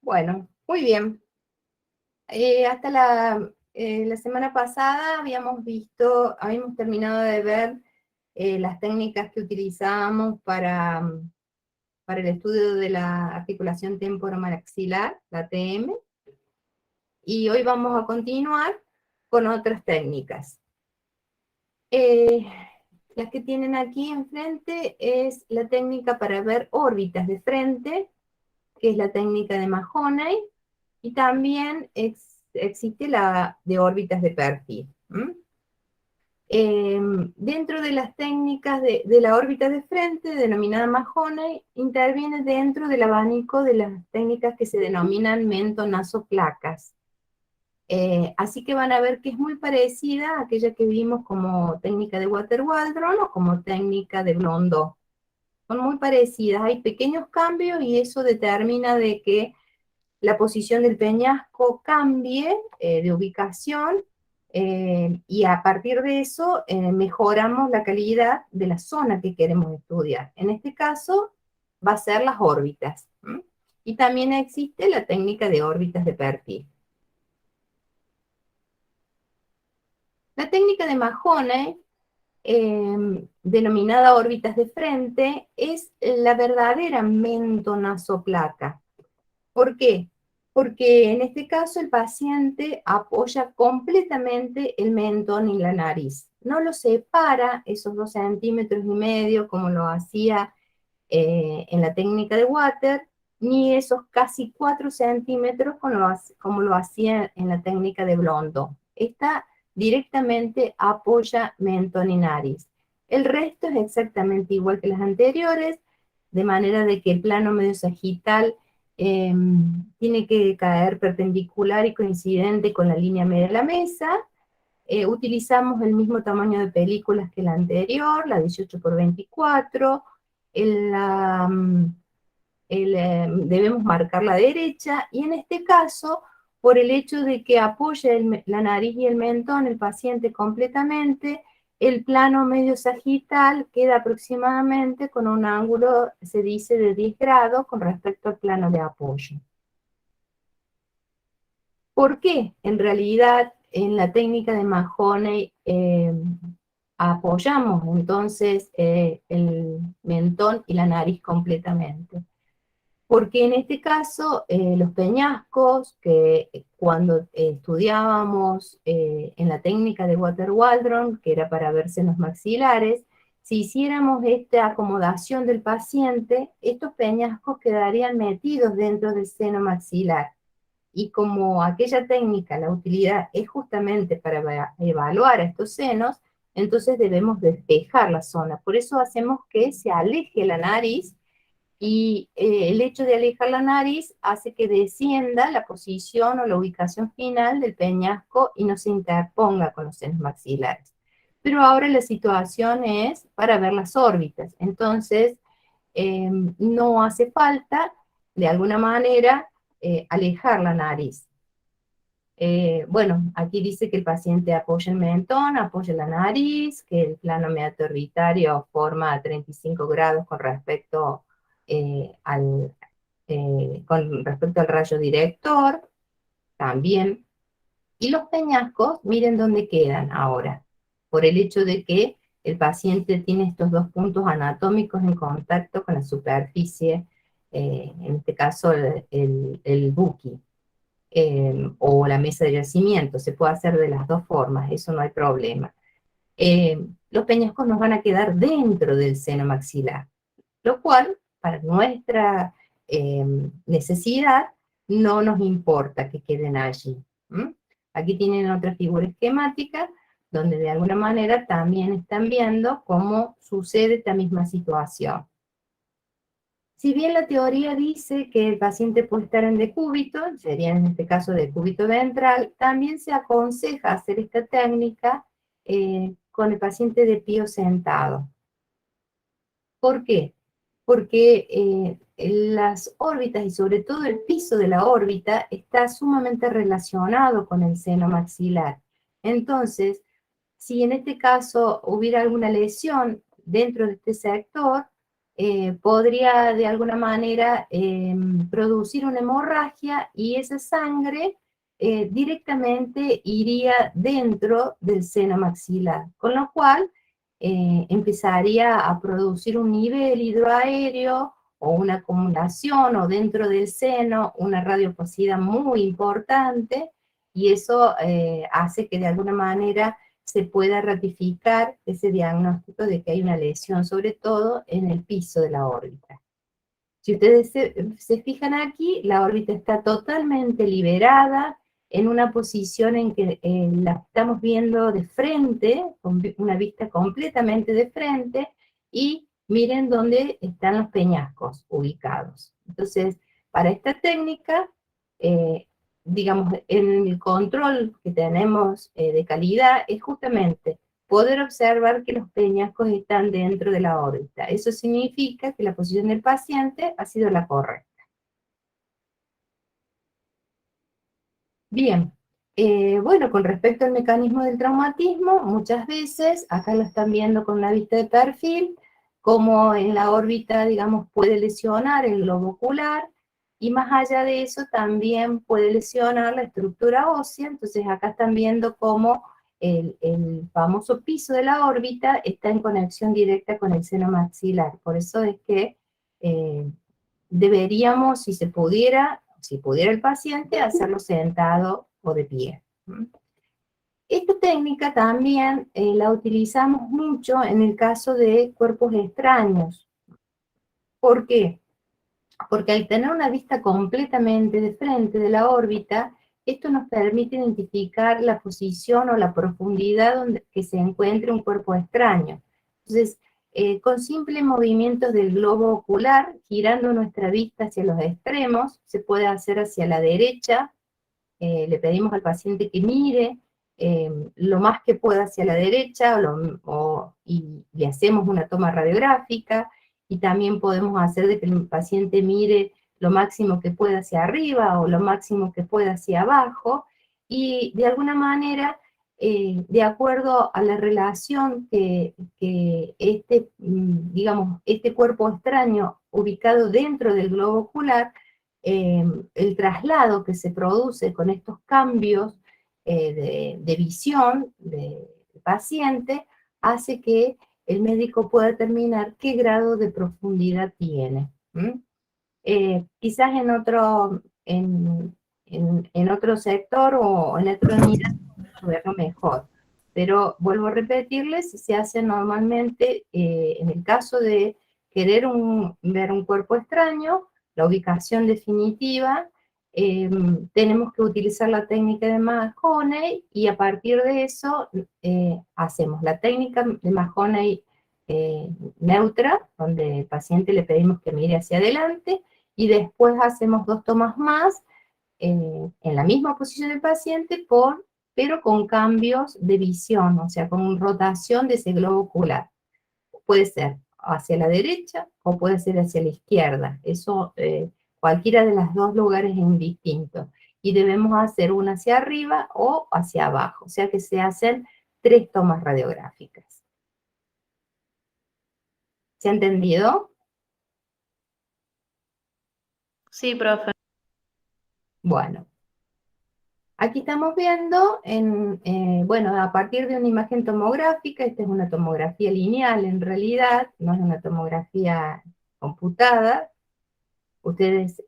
Bueno, muy bien. Hasta la semana pasada habíamos terminado de ver las técnicas que utilizábamos para el estudio de la articulación temporomaxilar, la TM, y hoy vamos a continuar con otras técnicas. Las que tienen aquí enfrente es la técnica para ver órbitas de frente, que es la técnica de Mahoney, y también existe la de órbitas de perfil. Dentro de las técnicas de la órbita de frente, denominada Mahoney, interviene dentro del abanico de las técnicas que se denominan mento-nasoplacas. Así que van a ver que es muy parecida a aquella que vimos como técnica de Water-Waldron o como técnica de Blondeau. Son muy parecidas, hay pequeños cambios y eso determina de que la posición del peñasco cambie de ubicación y a partir de eso mejoramos la calidad de la zona que queremos estudiar. En este caso va a ser las órbitas. Y también existe la técnica de órbitas de perfil. La técnica de Mahoney, denominada órbitas de frente, es la verdadera mentonasoplaca. ¿Por qué? Porque en este caso el paciente apoya completamente el mentón y la nariz. No lo separa esos 2,5 centímetros como lo hacía en la técnica de Water, ni esos casi 4 centímetros como lo hacía en la técnica de Blondeau. Esta directamente apoya mentón y nariz. El resto es exactamente igual que las anteriores, de manera de que el plano medio sagital tiene que caer perpendicular y coincidente con la línea media de la mesa. Utilizamos el mismo tamaño de películas que la anterior, la 18 por 24. Debemos marcar la derecha, y en este caso, por el hecho de que apoye la nariz y el mentón el paciente completamente, el plano medio sagital queda aproximadamente con un ángulo, se dice, de 10 grados con respecto al plano de apoyo. ¿Por qué? En realidad, en la técnica de Mahoney apoyamos entonces el mentón y la nariz completamente. Porque en este caso, los peñascos, que cuando estudiábamos en la técnica de Water-Waldron, que era para ver senos maxilares, si hiciéramos esta acomodación del paciente, estos peñascos quedarían metidos dentro del seno maxilar. Y como aquella técnica, la utilidad es justamente para evaluar a estos senos, entonces debemos despejar la zona. Por eso hacemos que se aleje la nariz, y el hecho de alejar la nariz hace que descienda la posición o la ubicación final del peñasco y no se interponga con los senos maxilares. Pero ahora la situación es para ver las órbitas. Entonces, no hace falta, de alguna manera, alejar la nariz. Bueno, aquí dice que el paciente apoya el mentón, apoya la nariz, que el plano metaorbitario forma 35 grados con respecto al rayo director, también. Y los peñascos, miren dónde quedan ahora, por el hecho de que el paciente tiene estos dos puntos anatómicos en contacto con la superficie, en este caso el buki. O la mesa de yacimiento, se puede hacer de las dos formas, eso no hay problema. Los peñascos nos van a quedar dentro del seno maxilar, lo cual, para nuestra necesidad, no nos importa que queden allí. Aquí tienen otra figura esquemática, donde de alguna manera también están viendo cómo sucede esta misma situación. Si bien la teoría dice que el paciente puede estar en decúbito, sería en este caso decúbito ventral, también se aconseja hacer esta técnica con el paciente de pie o sentado. ¿Por qué? Porque las órbitas y sobre todo el piso de la órbita está sumamente relacionado con el seno maxilar. Entonces, si en este caso hubiera alguna lesión dentro de este sector, podría de alguna manera producir una hemorragia y esa sangre directamente iría dentro del seno maxilar, con lo cual empezaría a producir un nivel hidroaéreo o una acumulación o dentro del seno una radiopacidad muy importante y eso hace que de alguna manera se pueda ratificar ese diagnóstico de que hay una lesión, sobre todo en el piso de la órbita. Si ustedes se fijan aquí, la órbita está totalmente liberada, en una posición en que la estamos viendo de frente, con una vista completamente de frente, y miren dónde están los peñascos ubicados. Entonces, para esta técnica, digamos, en el control que tenemos de calidad es justamente poder observar que los peñascos están dentro de la órbita. Eso significa que la posición del paciente ha sido la correcta. Bien, bueno, con respecto al mecanismo del traumatismo, muchas veces, acá lo están viendo con una vista de perfil, como en la órbita, digamos, puede lesionar el globo ocular, y más allá de eso también puede lesionar la estructura ósea. Entonces acá están viendo cómo el famoso piso de la órbita está en conexión directa con el seno maxilar. Por eso es que deberíamos, si pudiera el paciente, hacerlo sentado o de pie. Esta técnica también la utilizamos mucho en el caso de cuerpos extraños. ¿Por qué? Porque al tener una vista completamente de frente de la órbita, esto nos permite identificar la posición o la profundidad donde que se encuentre un cuerpo extraño. Entonces, con simples movimientos del globo ocular, girando nuestra vista hacia los extremos, se puede hacer hacia la derecha, le pedimos al paciente que mire lo más que pueda hacia la derecha y le hacemos una toma radiográfica, y también podemos hacer de que el paciente mire lo máximo que pueda hacia arriba o lo máximo que pueda hacia abajo, y de alguna manera, de acuerdo a la relación que digamos, este cuerpo extraño ubicado dentro del globo ocular, el traslado que se produce con estos cambios de visión del paciente hace que el médico pueda determinar qué grado de profundidad tiene. Quizás en otro sector o en otra unidad verlo mejor, pero vuelvo a repetirles, se hace normalmente en el caso de querer ver un cuerpo extraño, la ubicación definitiva, tenemos que utilizar la técnica de Mahoney, y a partir de eso hacemos la técnica de Mahoney neutra, donde al paciente le pedimos que mire hacia adelante, y después hacemos 2 tomas más en la misma posición del paciente, pero con cambios de visión, o sea, con rotación de ese globo ocular. Puede ser hacia la derecha o puede ser hacia la izquierda. Eso, cualquiera de los dos lugares es indistinto. Y debemos hacer una hacia arriba o hacia abajo, o sea que se hacen 3 tomas radiográficas. ¿Se ha entendido? Sí, profe. Bueno, aquí estamos viendo, bueno, a partir de una imagen tomográfica, esta es una tomografía lineal en realidad, no es una tomografía computada. Ustedes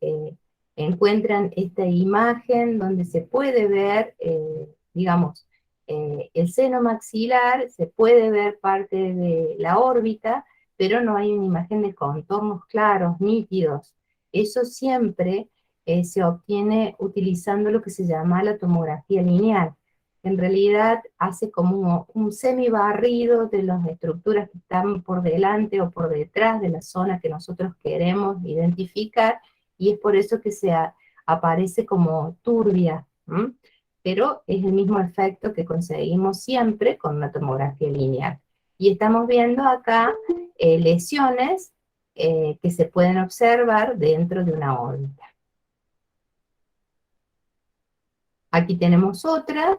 encuentran esta imagen donde se puede ver, digamos, el seno maxilar, se puede ver parte de la órbita, pero no hay una imagen de contornos claros, nítidos. Eso siempre se obtiene utilizando lo que se llama la tomografía lineal. En realidad hace como un semibarrido de las estructuras que están por delante o por detrás de la zona que nosotros queremos identificar, y es por eso que aparece como turbia, ¿m? Pero es el mismo efecto que conseguimos siempre con una tomografía lineal. Y estamos viendo acá lesiones que se pueden observar dentro de una órbita. Aquí tenemos otra.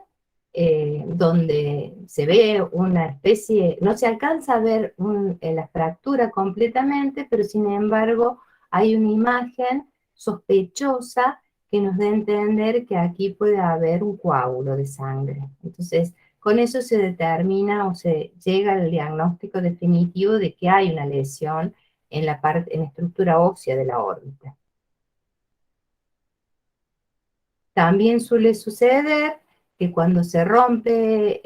donde se ve una especie, no se alcanza a ver la fractura completamente, pero sin embargo hay una imagen sospechosa que nos da a entender que aquí puede haber un coágulo de sangre. Entonces, con eso se determina o se llega al diagnóstico definitivo de que hay una lesión en la estructura ósea de la órbita. También suele suceder que cuando se rompe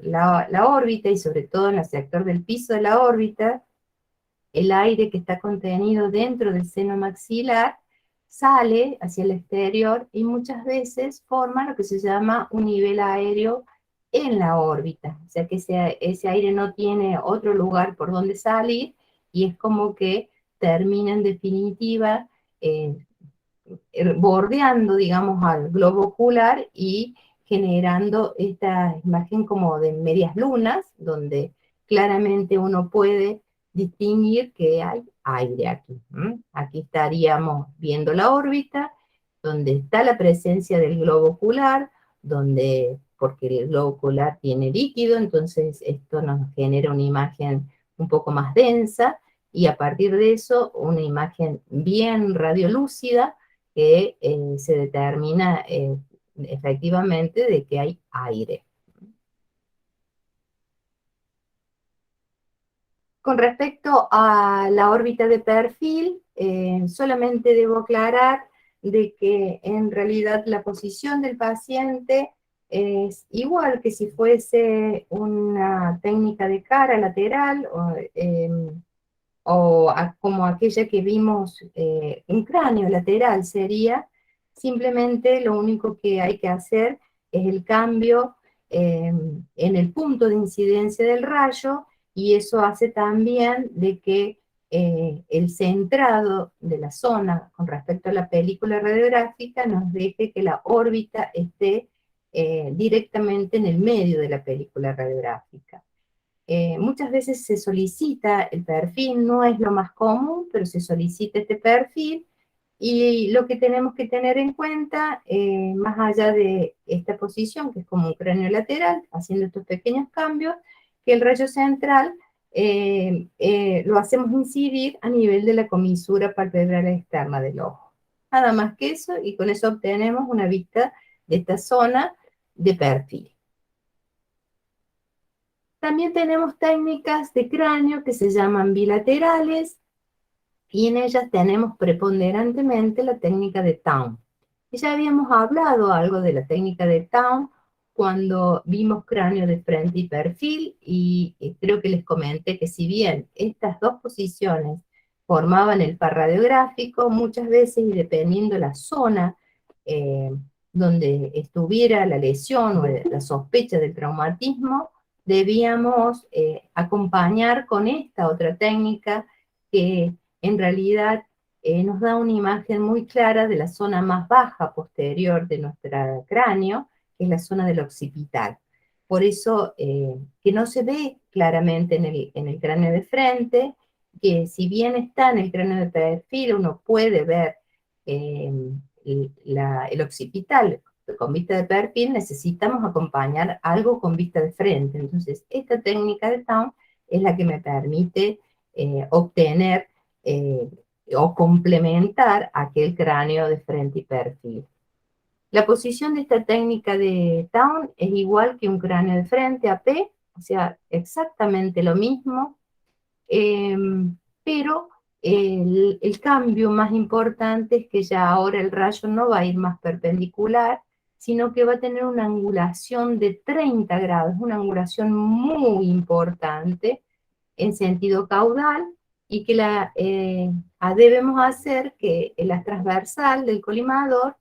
la órbita, y sobre todo en el sector del piso de la órbita, el aire que está contenido dentro del seno maxilar sale hacia el exterior y muchas veces forma lo que se llama un nivel aéreo en la órbita. O sea que ese aire no tiene otro lugar por donde salir y es como que termina en definitiva bordeando, digamos, al globo ocular y generando esta imagen como de medias lunas, donde claramente uno puede distinguir que hay aire aquí. Aquí estaríamos viendo la órbita, donde está la presencia del globo ocular, donde, porque el globo ocular tiene líquido, entonces esto nos genera una imagen un poco más densa, y a partir de eso, una imagen bien radiolúcida, que se determina efectivamente de que hay aire. Con respecto a la órbita de perfil, solamente debo aclarar de que en realidad la posición del paciente es igual que si fuese una técnica de cara lateral como aquella que vimos en cráneo lateral sería. Simplemente lo único que hay que hacer es el cambio en el punto de incidencia del rayo, y eso hace también de que el centrado de la zona con respecto a la película radiográfica nos deje que la órbita esté directamente en el medio de la película radiográfica. Muchas veces se solicita el perfil, no es lo más común, pero se solicita este perfil, y lo que tenemos que tener en cuenta, más allá de esta posición, que es como un cráneo lateral, haciendo estos pequeños cambios, que el rayo central lo hacemos incidir a nivel de la comisura palpebral externa del ojo. Nada más que eso, y con eso obtenemos una vista de esta zona de perfil. También tenemos técnicas de cráneo que se llaman bilaterales, y en ellas tenemos preponderantemente la técnica de Town. Y ya habíamos hablado algo de la técnica de Town cuando vimos cráneo de frente y perfil, y creo que les comenté que si bien estas dos posiciones formaban el par radiográfico, muchas veces, y dependiendo la zona eh, donde estuviera la lesión o la sospecha del traumatismo, debíamos acompañar con esta otra técnica que en realidad nos da una imagen muy clara de la zona más baja posterior de nuestro cráneo, que es la zona del occipital. Por eso que no se ve claramente en el cráneo de frente, que si bien está en el cráneo de perfil, uno puede ver eh, el occipital con vista de perfil, necesitamos acompañar algo con vista de frente. Entonces, esta técnica de Town es la que me permite obtener eh, o complementar aquel cráneo de frente y perfil. La posición de esta técnica de Town es igual que un cráneo de frente, AP, o sea, exactamente lo mismo, eh, pero el cambio más importante es que ya ahora el rayo no va a ir más perpendicular, sino que va a tener una angulación de 30 grados, una angulación muy importante en sentido caudal, y que debemos hacer que la transversal del colimador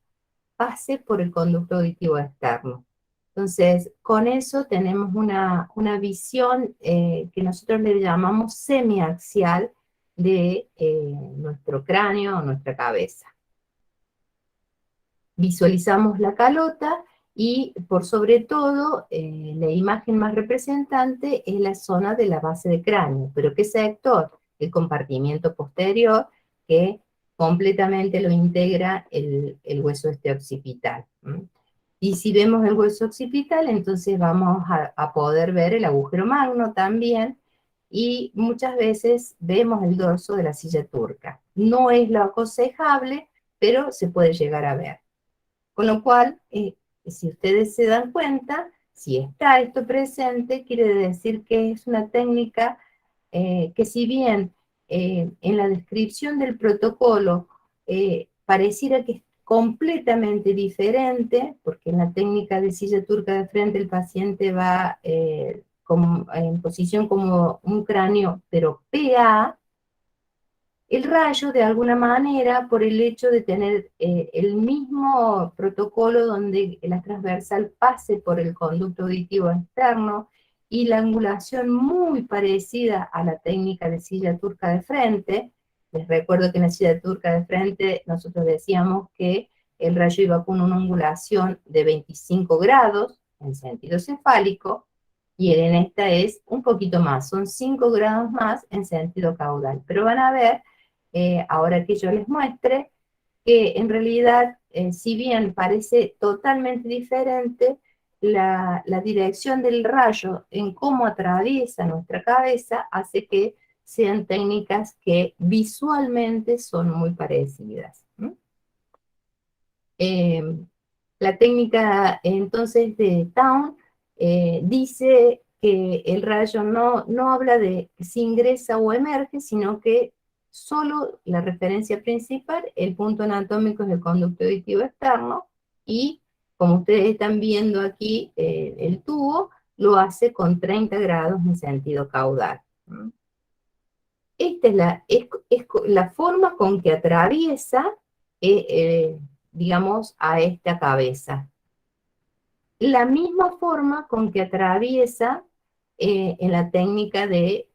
pase por el conducto auditivo externo. Entonces, con eso tenemos una visión que nosotros le llamamos semiaxial de nuestro cráneo o nuestra cabeza. Visualizamos la calota, y por sobre todo la imagen más representante es la zona de la base de cráneo. ¿Pero qué sector? El compartimiento posterior, que completamente lo integra el hueso occipital. Y si vemos el hueso occipital, entonces vamos a poder ver el agujero magno también, y muchas veces vemos el dorso de la silla turca. No es lo aconsejable, pero se puede llegar a ver. Con lo cual, si ustedes se dan cuenta, si está esto presente, quiere decir que es una técnica que si bien en la descripción del protocolo pareciera que es completamente diferente, porque en la técnica de silla turca de frente el paciente va en posición como un cráneo, pero PA, el rayo, de alguna manera, por el hecho de tener el mismo protocolo donde la transversal pase por el conducto auditivo externo y la angulación muy parecida a la técnica de silla turca de frente. Les recuerdo que en la silla turca de frente nosotros decíamos que el rayo iba con una angulación de 25 grados en sentido cefálico, y en esta es un poquito más, son 5 grados más en sentido caudal. Pero van a ver ahora que yo les muestre, que en realidad, si bien parece totalmente diferente, la dirección del rayo en cómo atraviesa nuestra cabeza hace que sean técnicas que visualmente son muy parecidas. Eh, la técnica entonces de Town dice que el rayo no habla de si ingresa o emerge, sino que solo la referencia principal, el punto anatómico es el conducto auditivo externo, y como ustedes están viendo aquí, el tubo lo hace con 30 grados en sentido caudal. Esta es la forma con que atraviesa, digamos, a esta cabeza. La misma forma con que atraviesa en la técnica de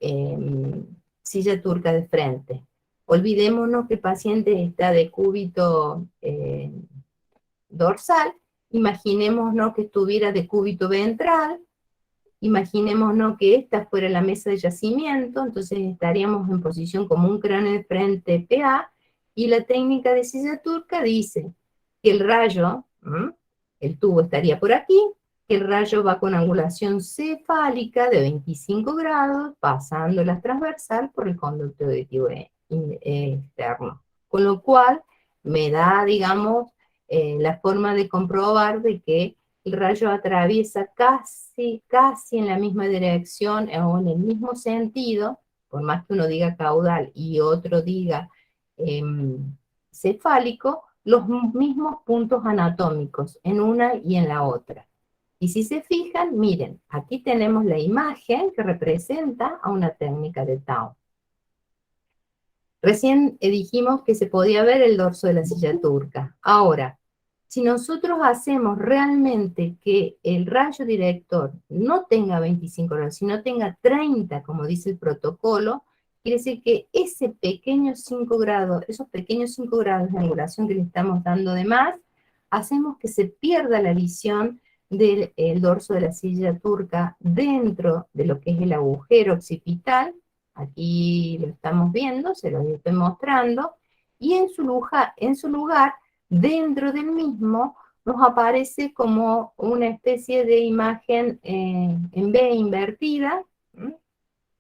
silla turca de frente. Olvidémonos que el paciente está de cúbito dorsal, imaginémonos que estuviera de cúbito ventral, imaginémonos que esta fuera la mesa de yacimiento, entonces estaríamos en posición como un cráneo de frente PA, y la técnica de silla turca dice que el rayo, el tubo estaría por aquí, que el rayo va con angulación cefálica de 25 grados, pasando la transversal por el conducto auditivo externo. Con lo cual me da, digamos, la forma de comprobar de que el rayo atraviesa casi en la misma dirección o en el mismo sentido, por más que uno diga caudal y otro diga cefálico, los mismos puntos anatómicos en una y en la otra. Y si se fijan, miren, aquí tenemos la imagen que representa a una técnica de Tao. Recién dijimos que se podía ver el dorso de la silla turca. Ahora, si nosotros hacemos realmente que el rayo director no tenga 25 grados, sino tenga 30, como dice el protocolo, quiere decir que ese pequeño 5 grados, esos pequeños 5 grados de angulación que le estamos dando de más, hacemos que se pierda la visión del dorso de la silla turca dentro de lo que es el agujero occipital. Aquí lo estamos viendo, se lo estoy mostrando, y en su lugar, dentro del mismo, nos aparece como una especie de imagen en B invertida,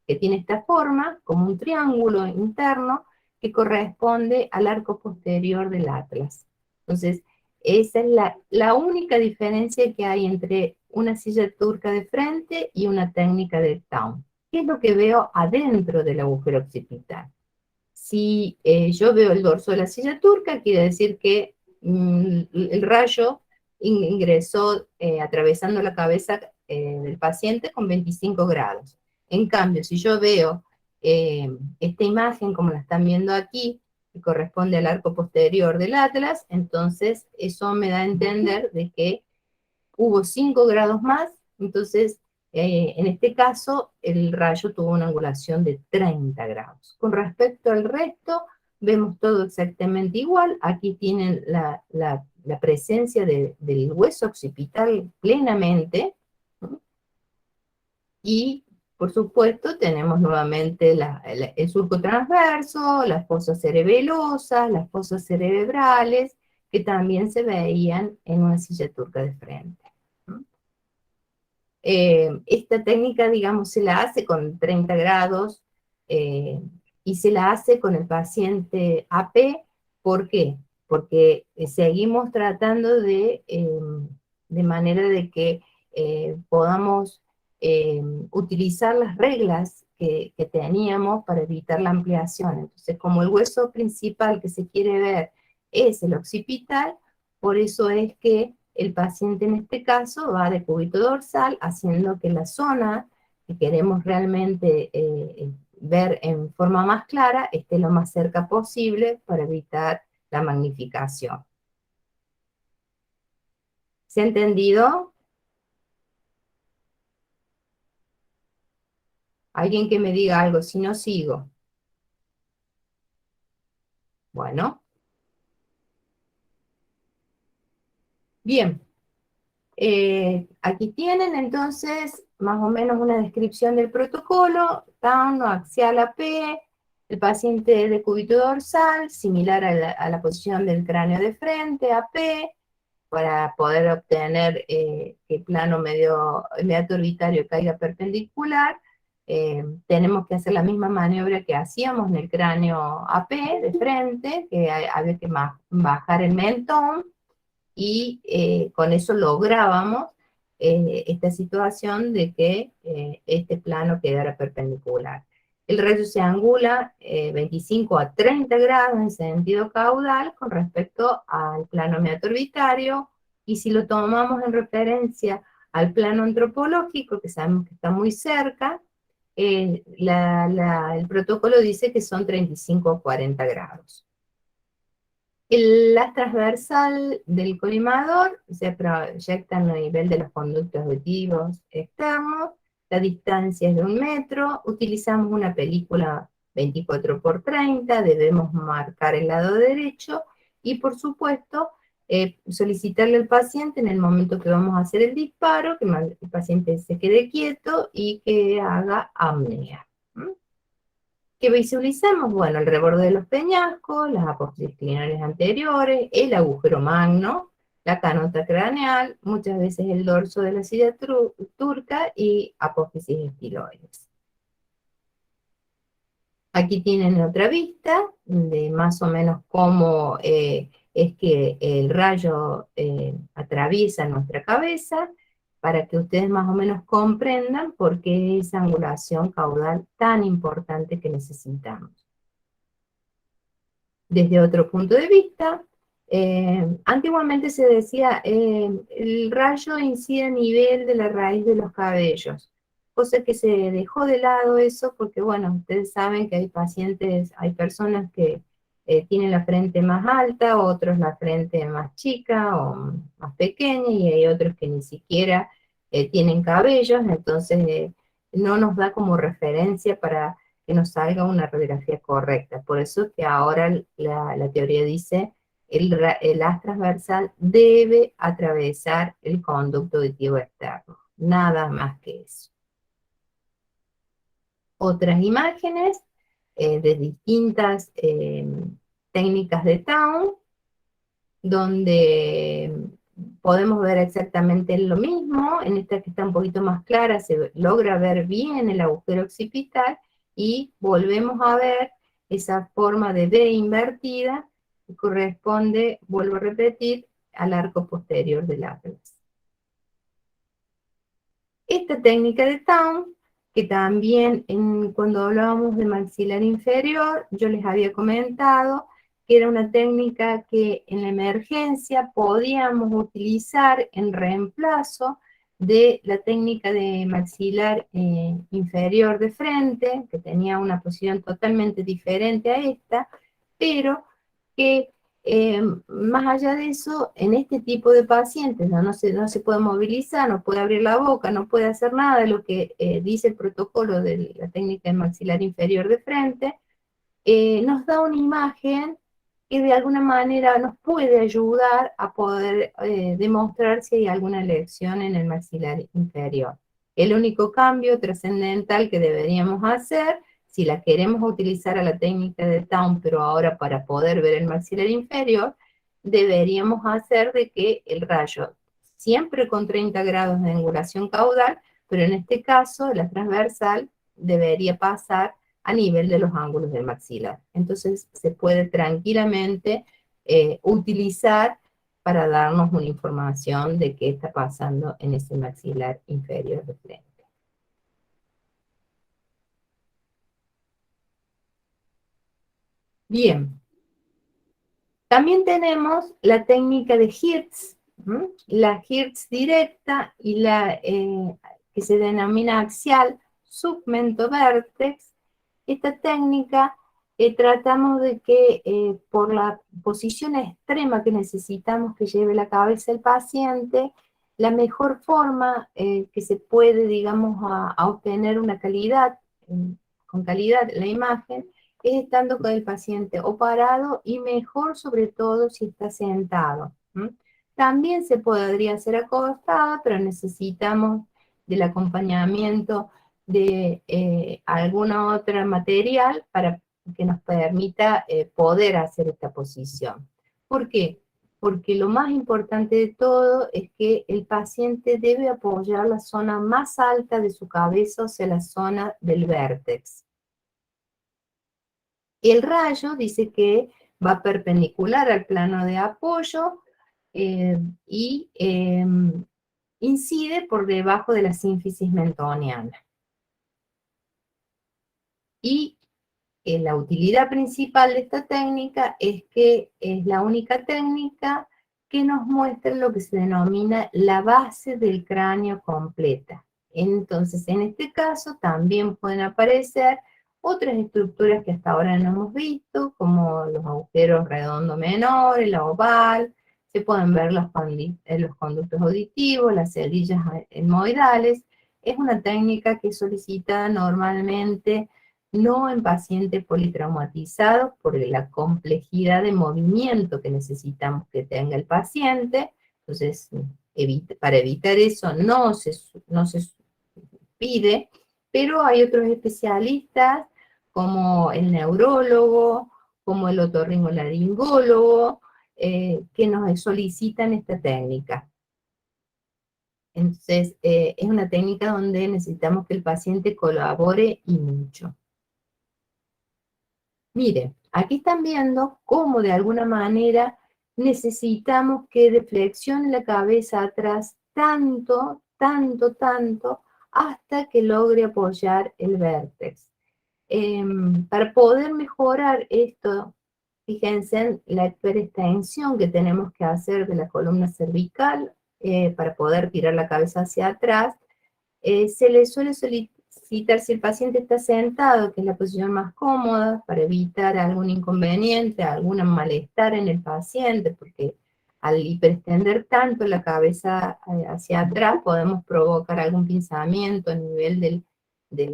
que tiene esta forma, como un triángulo interno, que corresponde al arco posterior del atlas. Entonces, esa es la única diferencia que hay entre una silla turca de frente y una técnica de Town. ¿Qué es lo que veo adentro del agujero occipital? Si yo veo el dorso de la silla turca, quiere decir que el rayo ingresó atravesando la cabeza del paciente con 25 grados. En cambio, si yo veo esta imagen, como la están viendo aquí, que corresponde al arco posterior del atlas, entonces eso me da a entender de que hubo 5 grados más, entonces en este caso el rayo tuvo una angulación de 30 grados. Con respecto al resto, vemos todo exactamente igual. Aquí tienen la presencia del hueso occipital plenamente, ¿no? Y por supuesto tenemos nuevamente el surco transverso, las fosas cerebelosas, las fosas cerebrales, que también se veían en una silla turca de frente. Esta técnica, digamos, se la hace con 30 grados y se la hace con el paciente AP. ¿Por qué? Porque seguimos tratando de manera de que podamos utilizar las reglas que teníamos para evitar la ampliación. Entonces, como el hueso principal que se quiere ver es el occipital, por eso es que el paciente en este caso va de cúbito dorsal, haciendo que la zona que queremos realmente ver en forma más clara esté lo más cerca posible para evitar la magnificación. ¿Se ha entendido? Alguien que me diga algo, si no sigo. Bueno. Bien. Aquí tienen entonces más o menos una descripción del protocolo, down o axial AP, el paciente de cúbito dorsal, similar a la posición del cráneo de frente, AP, para poder obtener que el plano mediato orbitario caiga perpendicular. Tenemos que hacer la misma maniobra que hacíamos en el cráneo AP de frente, que había que bajar el mentón, y con eso lográbamos esta situación de que este plano quedara perpendicular. El rayo se angula 25 a 30 grados en sentido caudal con respecto al plano meato-orbitario, y si lo tomamos en referencia al plano antropológico, que sabemos que está muy cerca, el protocolo dice que son 35 a 40 grados. La transversal del colimador se proyecta a nivel de los conductos auditivos externos, la distancia es de 1 metro, utilizamos una película 24 por 30, debemos marcar el lado derecho y por supuesto solicitarle al paciente en el momento que vamos a hacer el disparo, que el paciente se quede quieto y que haga apnea. ¿Qué visualizamos? Bueno, el reborde de los peñascos, las apófisis clinales anteriores, el agujero magno, la canota craneal, muchas veces el dorso de la silla turca y apófisis estiloides. Aquí tienen otra vista de más o menos cómo es que el rayo atraviesa nuestra cabeza, para que ustedes más o menos comprendan por qué esa angulación caudal tan importante que necesitamos. Desde otro punto de vista, antiguamente se decía el rayo incide a nivel de la raíz de los cabellos, cosa que se dejó de lado eso porque, bueno, ustedes saben que hay pacientes, hay personas que tienen la frente más alta, otros la frente más chica o más pequeña, y hay otros que ni siquiera tienen cabellos, entonces no nos da como referencia para que nos salga una radiografía correcta. Por eso es que ahora la teoría dice el haz transversal debe atravesar el conducto auditivo externo. Nada más que eso. Otras imágenes de distintas técnicas de Town, donde podemos ver exactamente lo mismo. En esta que está un poquito más clara se logra ver bien el agujero occipital, y volvemos a ver esa forma de V invertida que corresponde, vuelvo a repetir, al arco posterior del atlas. Esta técnica de Town, que también cuando hablábamos de maxilar inferior, yo les había comentado que era una técnica que en la emergencia podíamos utilizar en reemplazo de la técnica de maxilar inferior de frente, que tenía una posición totalmente diferente a esta, pero que más allá de eso, en este tipo de pacientes no se puede movilizar, no puede abrir la boca, no puede hacer nada de lo que dice el protocolo de la técnica de maxilar inferior de frente, nos da una imagen que de alguna manera nos puede ayudar a poder demostrar si hay alguna lesión en el maxilar inferior. El único cambio trascendental que deberíamos hacer, si la queremos utilizar a la técnica de Town, pero ahora para poder ver el maxilar inferior, deberíamos hacer de que el rayo, siempre con 30 grados de angulación caudal, pero en este caso la transversal debería pasar a nivel de los ángulos del maxilar. Entonces se puede tranquilamente utilizar para darnos una información de qué está pasando en ese maxilar inferior de frente. Bien. También tenemos la técnica de Hertz, la Hertz directa y la que se denomina axial, submento vértex. Esta técnica tratamos de que por la posición extrema que necesitamos que lleve la cabeza el paciente, la mejor forma que se puede, digamos, a obtener una calidad, con calidad la imagen, es estando con el paciente o parado y mejor sobre todo si está sentado. También se podría hacer acostado, pero necesitamos del acompañamiento de alguna otra material para que nos permita poder hacer esta posición. ¿Por qué? Porque lo más importante de todo es que el paciente debe apoyar la zona más alta de su cabeza, o sea, la zona del vértex. El rayo dice que va perpendicular al plano de apoyo y incide por debajo de la sínfisis mentoniana. Y la utilidad principal de esta técnica es que es la única técnica que nos muestra lo que se denomina la base del cráneo completa. Entonces, en este caso también pueden aparecer otras estructuras que hasta ahora no hemos visto, como los agujeros redondo menor, el oval, se pueden ver los conductos auditivos, las cerillas etmoidales. Es una técnica que es solicitada normalmente no en pacientes politraumatizados por la complejidad de movimiento que necesitamos que tenga el paciente. Entonces, para evitar eso no se pide, pero hay otros especialistas como el neurólogo, como el otorrinolaringólogo, que nos solicitan esta técnica. Entonces, es una técnica donde necesitamos que el paciente colabore y mucho. Mire, aquí están viendo cómo de alguna manera necesitamos que deflexione la cabeza atrás tanto, tanto, tanto, hasta que logre apoyar el vértex. Para poder mejorar esto, fíjense en la hiperextensión que tenemos que hacer de la columna cervical para poder tirar la cabeza hacia atrás. Se le suele solicitar, si el paciente está sentado, que es la posición más cómoda, para evitar algún inconveniente, algún malestar en el paciente, porque al hiperextender tanto la cabeza hacia atrás podemos provocar algún pinzamiento a nivel de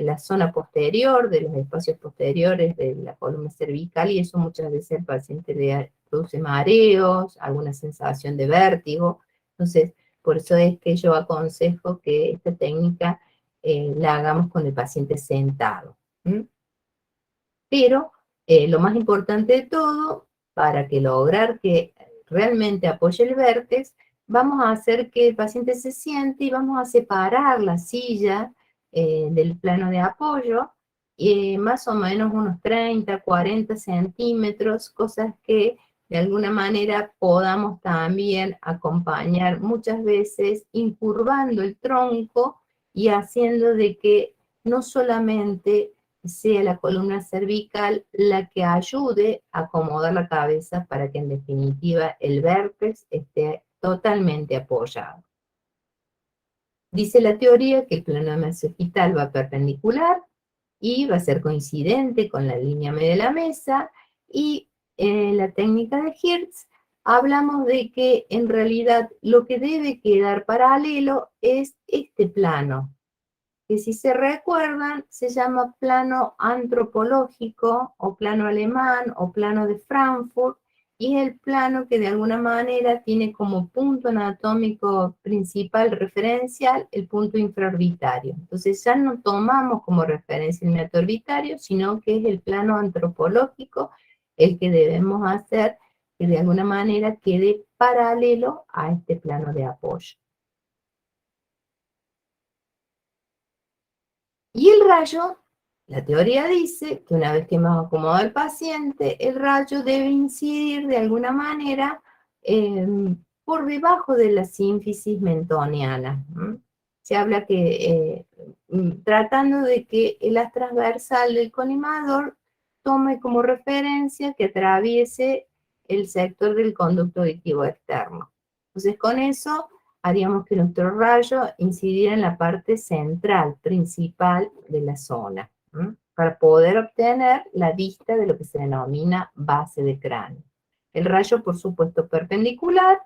la zona posterior, de los espacios posteriores de la columna cervical, y eso muchas veces al paciente le produce mareos, alguna sensación de vértigo. Entonces, por eso es que yo aconsejo que esta técnica la hagamos con el paciente sentado. Pero lo más importante de todo, para que lograr que realmente apoye el vértex, vamos a hacer que el paciente se siente y vamos a separar la silla del plano de apoyo, más o menos unos 30, 40 centímetros, cosas que de alguna manera podamos también acompañar muchas veces incurvando el tronco y haciendo de que no solamente sea la columna cervical la que ayude a acomodar la cabeza para que en definitiva el vértex esté totalmente apoyado. Dice la teoría que el plano mesogital va perpendicular y va a ser coincidente con la línea media de la mesa, y en la técnica de Hertz hablamos de que en realidad lo que debe quedar paralelo es este plano, que si se recuerdan se llama plano antropológico o plano alemán o plano de Frankfurt, y es el plano que de alguna manera tiene como punto anatómico principal referencial el punto infraorbitario. Entonces ya no tomamos como referencia el metaorbitario, sino que es el plano antropológico el que debemos hacer que de alguna manera quede paralelo a este plano de apoyo. Y el rayo, la teoría dice que una vez que hemos acomodado al paciente, el rayo debe incidir de alguna manera por debajo de la sínfisis mentoniana. Se habla que tratando de que el haz transversal del colimador tome como referencia que atraviese el sector del conducto auditivo externo. Entonces, con eso haríamos que nuestro rayo incidiera en la parte central, principal de la zona, para poder obtener la vista de lo que se denomina base de cráneo. El rayo, por supuesto, perpendicular.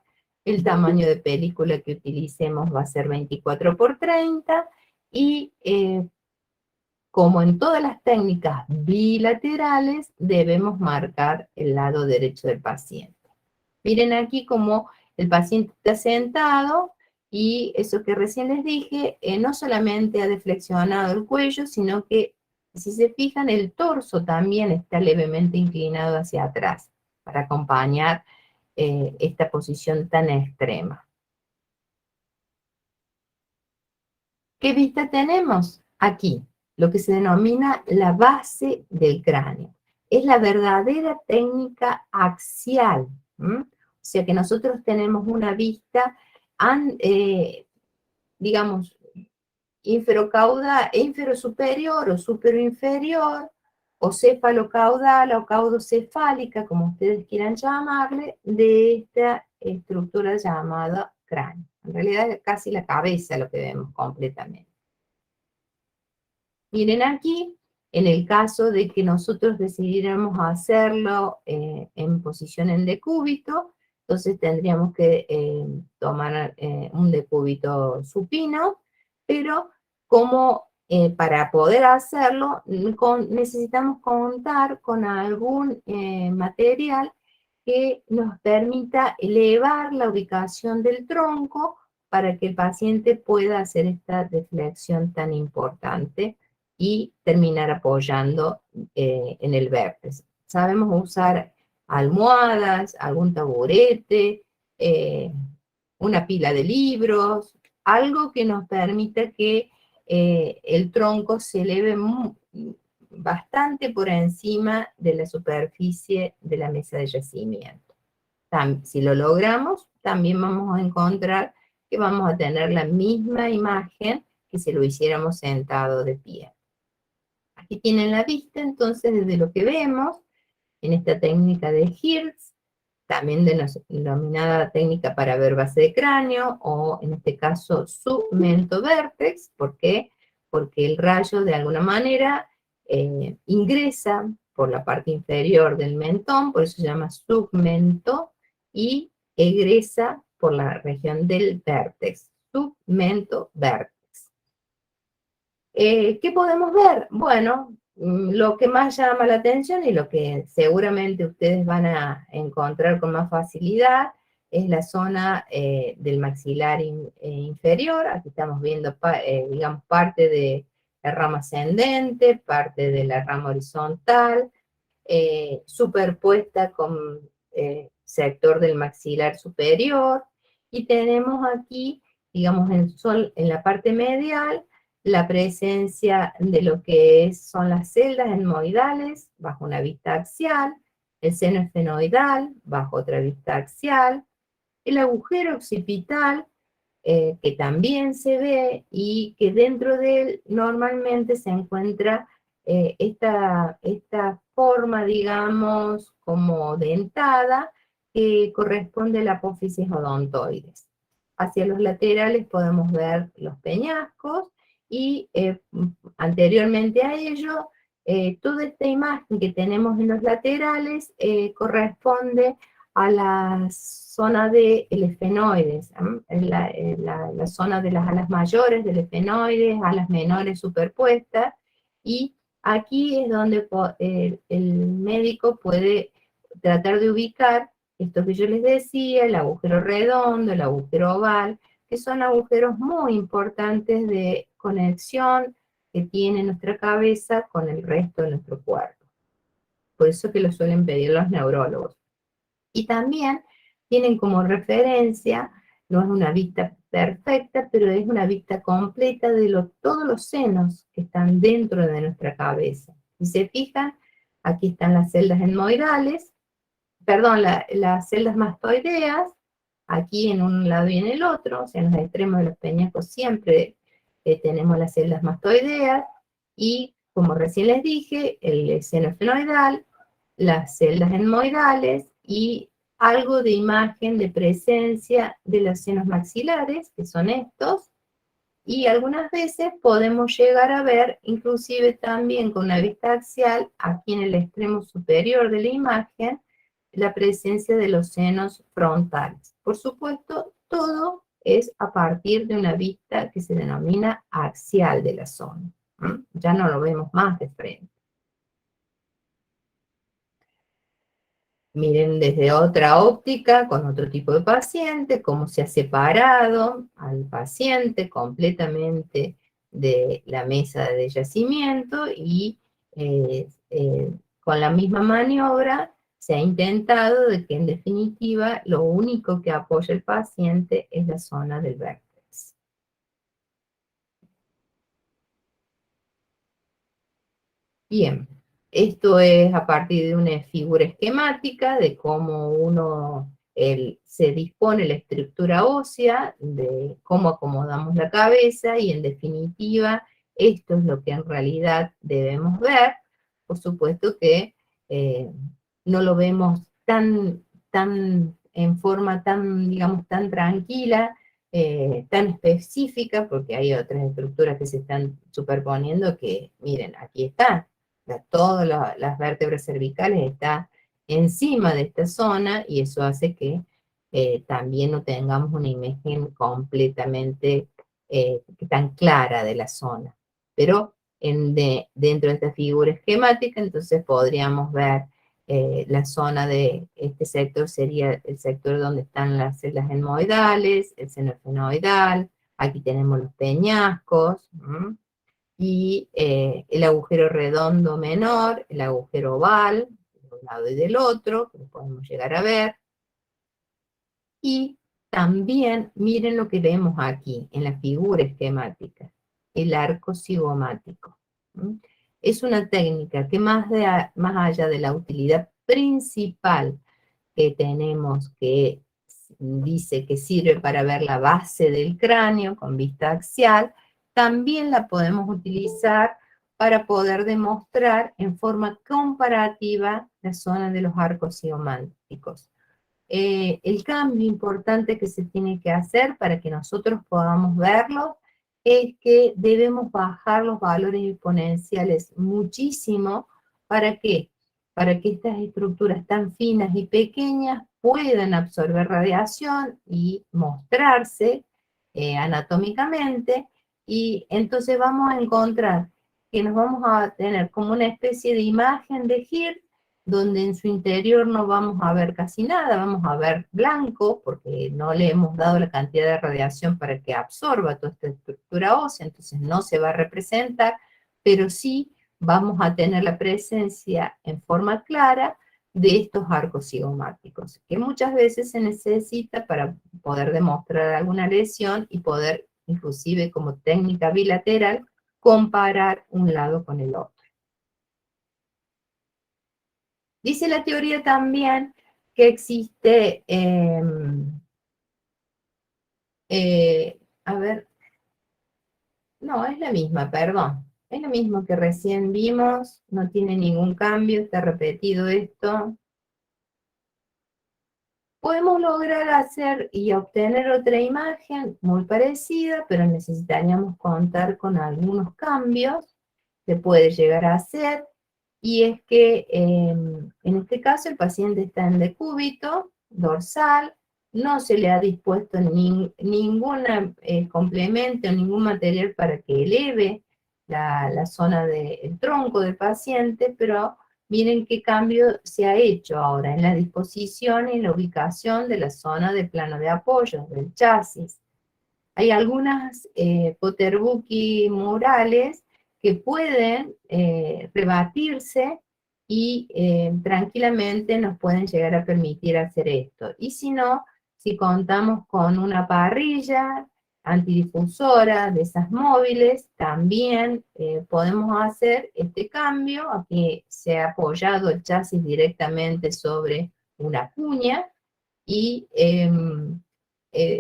El tamaño de película que utilicemos va a ser 24 por 30 y como en todas las técnicas bilaterales, debemos marcar el lado derecho del paciente. Miren aquí como el paciente está sentado y eso que recién les dije, no solamente ha deflexionado el cuello, sino que si se fijan el torso también está levemente inclinado hacia atrás para acompañar esta posición tan extrema. ¿Qué vista tenemos? Aquí, lo que se denomina la base del cráneo. Es la verdadera técnica axial. O sea que nosotros tenemos una vista, digamos, inferosuperior o superoinferior, o cefalocaudal o caudocefálica, como ustedes quieran llamarle, de esta estructura llamada cráneo. En realidad es casi la cabeza lo que vemos completamente. Miren aquí, en el caso de que nosotros decidiéramos hacerlo en posición en decúbito, entonces tendríamos que tomar un decúbito supino, pero como para poder hacerlo necesitamos contar con algún material que nos permita elevar la ubicación del tronco para que el paciente pueda hacer esta deflexión tan importante y terminar apoyando en el vértice. Sabemos usar almohadas, algún taburete, una pila de libros, algo que nos permita que el tronco se eleve bastante por encima de la superficie de la mesa de yacimiento. Si lo logramos, también vamos a encontrar que vamos a tener la misma imagen que si lo hiciéramos sentado de pie. Aquí tienen la vista, entonces, desde lo que vemos en esta técnica de Hirtz, también denominada técnica para ver base de cráneo, o en este caso submento-vértex. ¿Por qué? Porque el rayo de alguna manera ingresa por la parte inferior del mentón, por eso se llama submento, y egresa por la región del vértex, submento-vértex. ¿Qué podemos ver? Bueno, lo que más llama la atención y lo que seguramente ustedes van a encontrar con más facilidad es la zona del maxilar inferior. Aquí estamos viendo, digamos, parte de la rama ascendente, parte de la rama horizontal, superpuesta con sector del maxilar superior. Y tenemos aquí, digamos, en la parte medial, la presencia de lo que son las celdas etmoidales bajo una vista axial, el seno esfenoidal bajo otra vista axial, el agujero occipital que también se ve y que dentro de él normalmente se encuentra esta forma, digamos, como dentada que corresponde a la apófisis odontoides. Hacia los laterales podemos ver los peñascos y anteriormente a ello, toda esta imagen que tenemos en los laterales corresponde a la zona del esfenoides, la zona de las alas mayores del esfenoides, alas menores superpuestas, y aquí es donde el médico puede tratar de ubicar esto que yo les decía, el agujero redondo, el agujero oval, que son agujeros muy importantes de conexión que tiene nuestra cabeza con el resto de nuestro cuerpo. Por eso que lo suelen pedir los neurólogos. Y también tienen como referencia, no es una vista perfecta, pero es una vista completa de todos los senos que están dentro de nuestra cabeza. Si se fijan, aquí están las celdas etmoidales, perdón, las celdas mastoideas, aquí en un lado y en el otro, o sea, en los extremos de los peñascos siempre tenemos las celdas mastoideas, y como recién les dije, el seno esfenoidal, las celdas etmoidales y algo de imagen de presencia de los senos maxilares, que son estos, y algunas veces podemos llegar a ver, inclusive también con una vista axial, aquí en el extremo superior de la imagen, la presencia de los senos frontales. Por supuesto, todo es a partir de una vista que se denomina axial de la zona. Ya no lo vemos más de frente. Miren desde otra óptica, con otro tipo de paciente, cómo se ha separado al paciente completamente de la mesa de yacimiento y con la misma maniobra se ha intentado de que en definitiva lo único que apoya el paciente es la zona del vértex. Bien, esto es a partir de una figura esquemática de cómo se dispone la estructura ósea, de cómo acomodamos la cabeza y en definitiva esto es lo que en realidad debemos ver. Por supuesto que no lo vemos en forma tan, digamos, tan tranquila, tan específica, porque hay otras estructuras que se están superponiendo que, miren, aquí están todas las vértebras cervicales están encima de esta zona y eso hace que también no tengamos una imagen completamente tan clara de la zona. Pero dentro de esta figura esquemática, entonces podríamos ver la zona de este sector sería el sector donde están las celdas etmoidales, el seno esfenoidal, aquí tenemos los peñascos, y el agujero redondo menor, el agujero oval, de un lado y del otro, que lo podemos llegar a ver. Y también miren lo que vemos aquí en la figura esquemática, el arco cigomático. Es una técnica que más allá de la utilidad principal que tenemos, que dice que sirve para ver la base del cráneo con vista axial, también la podemos utilizar para poder demostrar en forma comparativa la zona de los arcos cigomáticos. El cambio importante que se tiene que hacer para que nosotros podamos verlo es que debemos bajar los valores exponenciales muchísimo. ¿Para qué? Para que estas estructuras tan finas y pequeñas puedan absorber radiación y mostrarse anatómicamente, y entonces vamos a encontrar que nos vamos a tener como una especie de imagen de Hirt, donde en su interior no vamos a ver casi nada, vamos a ver blanco, porque no le hemos dado la cantidad de radiación para que absorba toda esta estructura ósea, entonces no se va a representar, pero sí vamos a tener la presencia en forma clara de estos arcos cigomáticos, que muchas veces se necesita para poder demostrar alguna lesión y poder, inclusive como técnica bilateral, comparar un lado con el otro. Dice la teoría también que existe, a ver, no, es la misma, perdón. Es lo mismo que recién vimos, no tiene ningún cambio, está repetido esto. Podemos lograr hacer y obtener otra imagen muy parecida, pero necesitaríamos contar con algunos cambios que puede llegar a hacer. Y es que en este caso el paciente está en decúbito dorsal, no se le ha dispuesto ningún complemento, ningún material para que eleve la zona del tronco del paciente, pero miren qué cambio se ha hecho ahora en la disposición y la ubicación de la zona del plano de apoyo, del chasis. Hay algunas Potterbuki murales que pueden rebatirse y tranquilamente nos pueden llegar a permitir hacer esto. Y si no, si contamos con una parrilla antidifusora de esas móviles, también podemos hacer este cambio. Aquí se ha apoyado el chasis directamente sobre una cuña y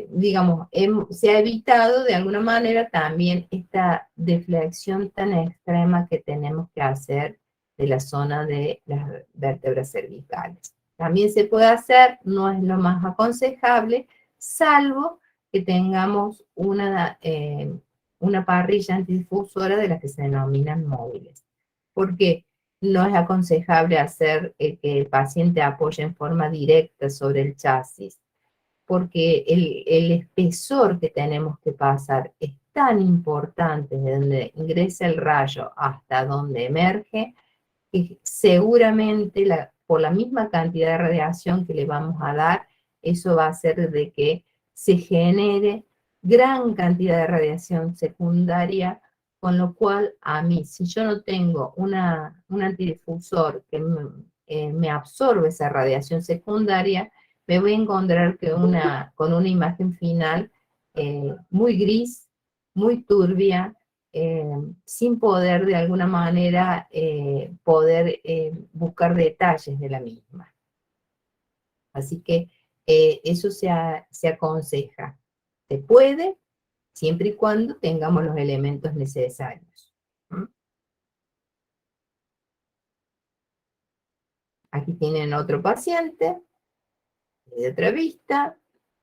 digamos, se ha evitado de alguna manera también esta deflexión tan extrema que tenemos que hacer de la zona de las vértebras cervicales. También se puede hacer, no es lo más aconsejable, salvo que tengamos una parrilla antidifusora de las que se denominan móviles. ¿Por qué? No es aconsejable hacer que el paciente apoye en forma directa sobre el chasis, porque el espesor que tenemos que pasar es tan importante, desde donde ingresa el rayo hasta donde emerge, que seguramente por la misma cantidad de radiación que le vamos a dar, eso va a hacer de que se genere gran cantidad de radiación secundaria, con lo cual a mí, si yo no tengo un antidifusor que me absorbe esa radiación secundaria, me voy a encontrar con una imagen final muy gris, muy turbia, sin poder de alguna manera poder buscar detalles de la misma. Así que eso se aconseja. Se puede, siempre y cuando tengamos los elementos necesarios. ¿Mm? Aquí tienen otro paciente, de otra vista,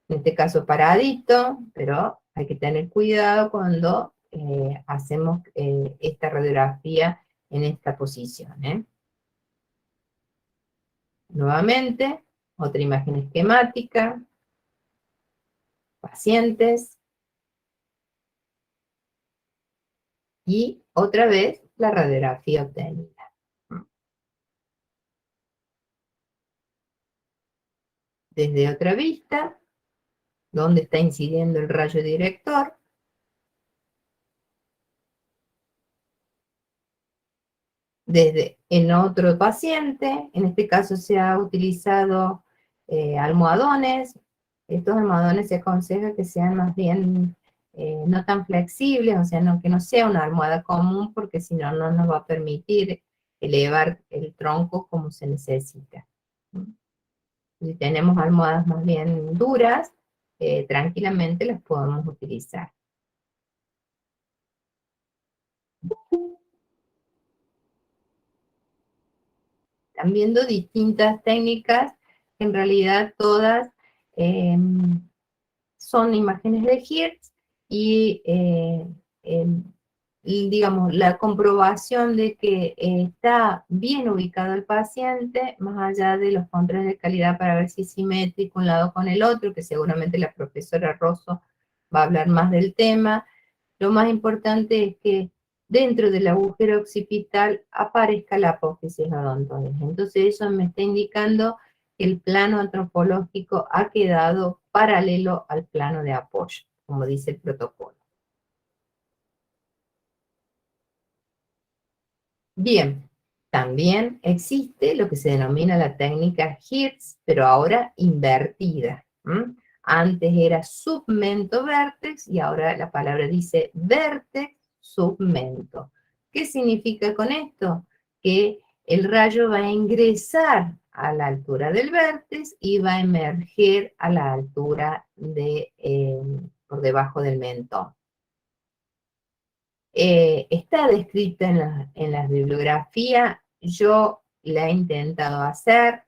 en este caso paradito, pero hay que tener cuidado cuando hacemos esta radiografía en esta posición. Nuevamente, otra imagen esquemática, pacientes, y otra vez la radiografía obtenida. Desde otra vista, donde está incidiendo el rayo director, desde en otro paciente, en este caso se ha utilizado almohadones. Estos almohadones se aconseja que sean más bien no tan flexibles, o sea, que no sea una almohada común, porque si no, no nos va a permitir elevar el tronco como se necesita. Si tenemos almohadas más bien duras, tranquilamente las podemos utilizar. Están viendo distintas técnicas, en realidad todas son imágenes de Hertz y digamos, la comprobación de que está bien ubicado el paciente, más allá de los controles de calidad para ver si es simétrico un lado con el otro, que seguramente la profesora Rosso va a hablar más del tema. Lo más importante es que dentro del agujero occipital aparezca la apófisis odontoides. Entonces eso me está indicando que el plano antropológico ha quedado paralelo al plano de apoyo, como dice el protocolo. Bien, también existe lo que se denomina la técnica Hertz, pero ahora invertida. Antes era submento vértex y ahora la palabra dice vértex submento. ¿Qué significa con esto? Que el rayo va a ingresar a la altura del vértex y va a emerger a la altura de, por debajo del mentón. Está descrita en la bibliografía, yo la he intentado hacer,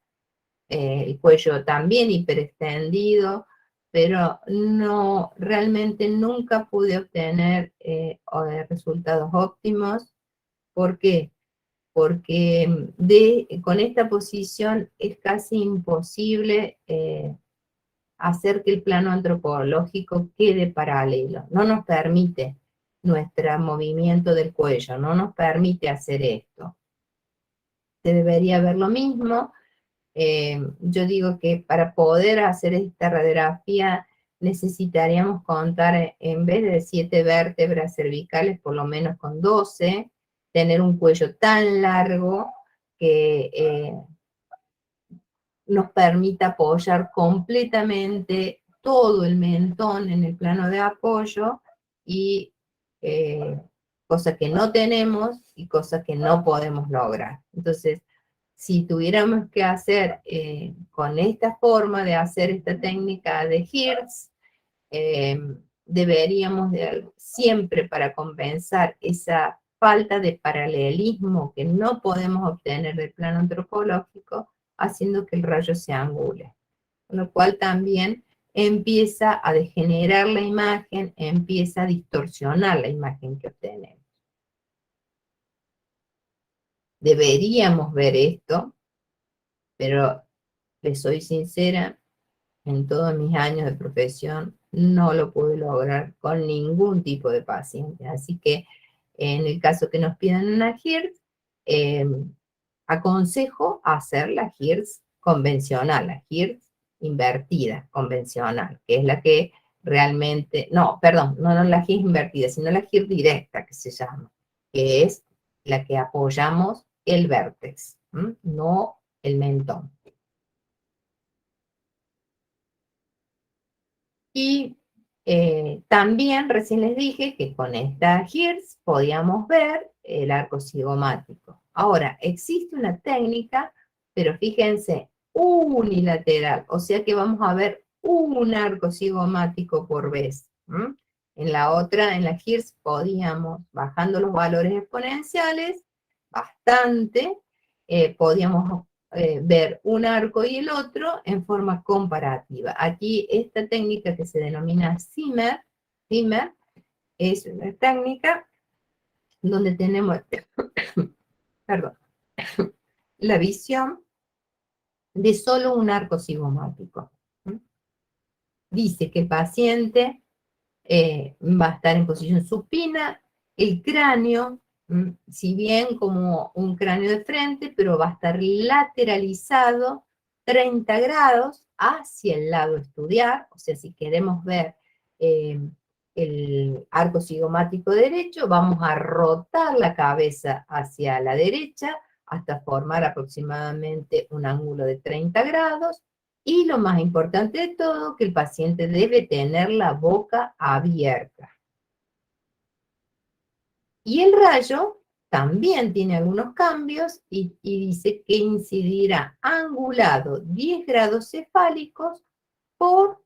el cuello también hiperextendido, pero no, realmente nunca pude obtener resultados óptimos. ¿Por qué? Porque con esta posición es casi imposible hacer que el plano antropológico quede paralelo. No nos permite nuestro movimiento del cuello, no nos permite hacer esto. Se debería ver lo mismo. Yo digo que para poder hacer esta radiografía necesitaríamos contar, en vez de 7 vértebras cervicales, por lo menos con 12, tener un cuello tan largo que nos permita apoyar completamente todo el mentón en el plano de apoyo y cosas que no tenemos y cosas que no podemos lograr. Entonces, si tuviéramos que hacer con esta forma de hacer esta técnica de Hirtz, deberíamos siempre, para compensar esa falta de paralelismo que no podemos obtener del plano antropológico, haciendo que el rayo se angule. Con lo cual también empieza a degenerar la imagen, empieza a distorsionar la imagen que obtenemos. Deberíamos ver esto, pero les soy sincera, en todos mis años de profesión no lo pude lograr con ningún tipo de paciente. Así que en el caso que nos pidan una Hirtz, aconsejo hacer la Hirtz convencional, la Hirtz invertida, convencional, que es la que realmente, no, perdón, no la Hirtz invertida, sino la Hirtz directa, que se llama, que es la que apoyamos el vértex, no el mentón. Y también recién les dije que con esta Hirtz podíamos ver el arco cigomático. Ahora, existe una técnica, pero fíjense, unilateral, o sea que vamos a ver un arco cigomático por vez. En la otra, en la Hirtz, podíamos, bajando los valores exponenciales, bastante, podíamos ver un arco y el otro en forma comparativa. Aquí esta técnica que se denomina Zimmer es una técnica donde tenemos perdón, la visión de solo un arco cigomático. Dice que el paciente va a estar en posición supina, el cráneo, si bien como un cráneo de frente, pero va a estar lateralizado 30 grados hacia el lado estudiar, o sea, si queremos ver el arco cigomático derecho, vamos a rotar la cabeza hacia la derecha hasta formar aproximadamente un ángulo de 30 grados, y lo más importante de todo, que el paciente debe tener la boca abierta. Y el rayo también tiene algunos cambios y dice que incidirá angulado 10 grados cefálicos por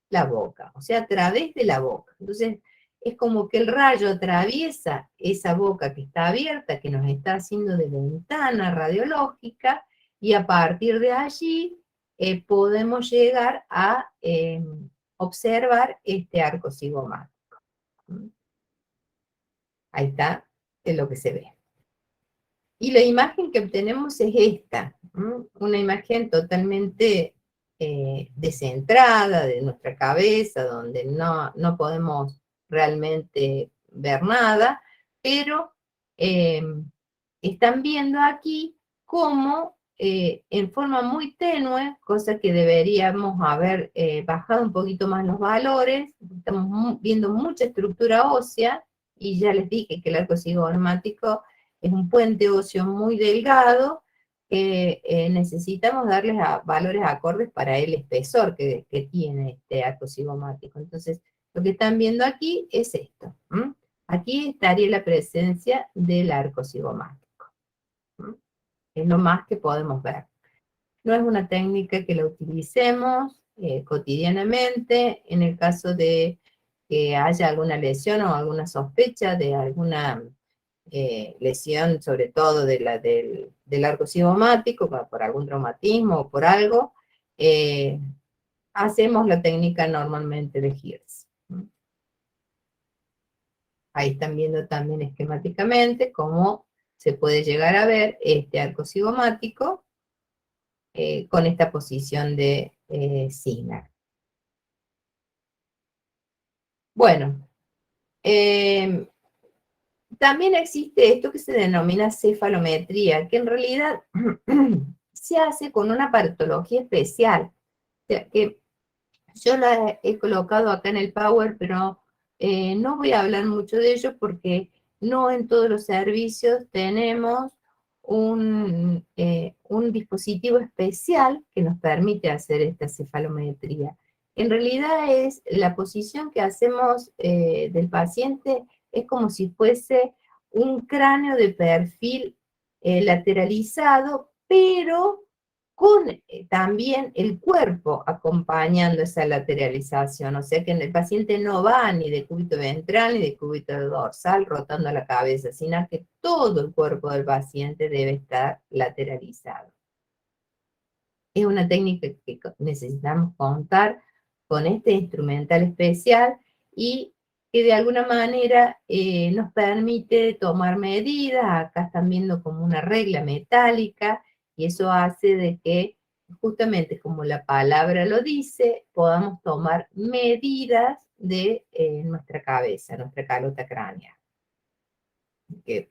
la boca, o sea, a través de la boca. Entonces, es como que el rayo atraviesa esa boca que está abierta, que nos está haciendo de ventana radiológica, y a partir de allí podemos llegar a observar este arco cigomático. Ahí está, es lo que se ve. Y la imagen que obtenemos es esta, una imagen totalmente descentrada de nuestra cabeza, donde no podemos realmente ver nada, pero están viendo aquí cómo en forma muy tenue, cosa que deberíamos haber bajado un poquito más los valores, estamos viendo mucha estructura ósea, y ya les dije que el arco cigomático es un puente óseo muy delgado, que necesitamos darles valores acordes para el espesor que tiene este arco cigomático. Entonces, lo que están viendo aquí es esto. Aquí estaría la presencia del arco cigomático. Es lo más que podemos ver. No es una técnica que la utilicemos cotidianamente. En el caso de que haya alguna lesión o alguna sospecha de alguna lesión, sobre todo del arco cigomático, por algún traumatismo o por algo, hacemos la técnica normalmente de Hirtz. Ahí están viendo también esquemáticamente cómo se puede llegar a ver este arco cigomático con esta posición de Zimmer. Bueno, también existe esto que se denomina cefalometría, que en realidad se hace con una aparatología especial. O sea, que yo la he colocado acá en el Power, pero no voy a hablar mucho de ello porque no en todos los servicios tenemos un dispositivo especial que nos permite hacer esta cefalometría. En realidad es la posición que hacemos del paciente, es como si fuese un cráneo de perfil lateralizado, pero con también el cuerpo acompañando esa lateralización, o sea que el paciente no va ni de cúbito ventral ni de cúbito dorsal rotando la cabeza, sino que todo el cuerpo del paciente debe estar lateralizado. Es una técnica que necesitamos contar con este instrumental especial y que de alguna manera nos permite tomar medidas. Acá están viendo como una regla metálica y eso hace de que, justamente como la palabra lo dice, podamos tomar medidas de nuestra cabeza, nuestra calota craneal. Que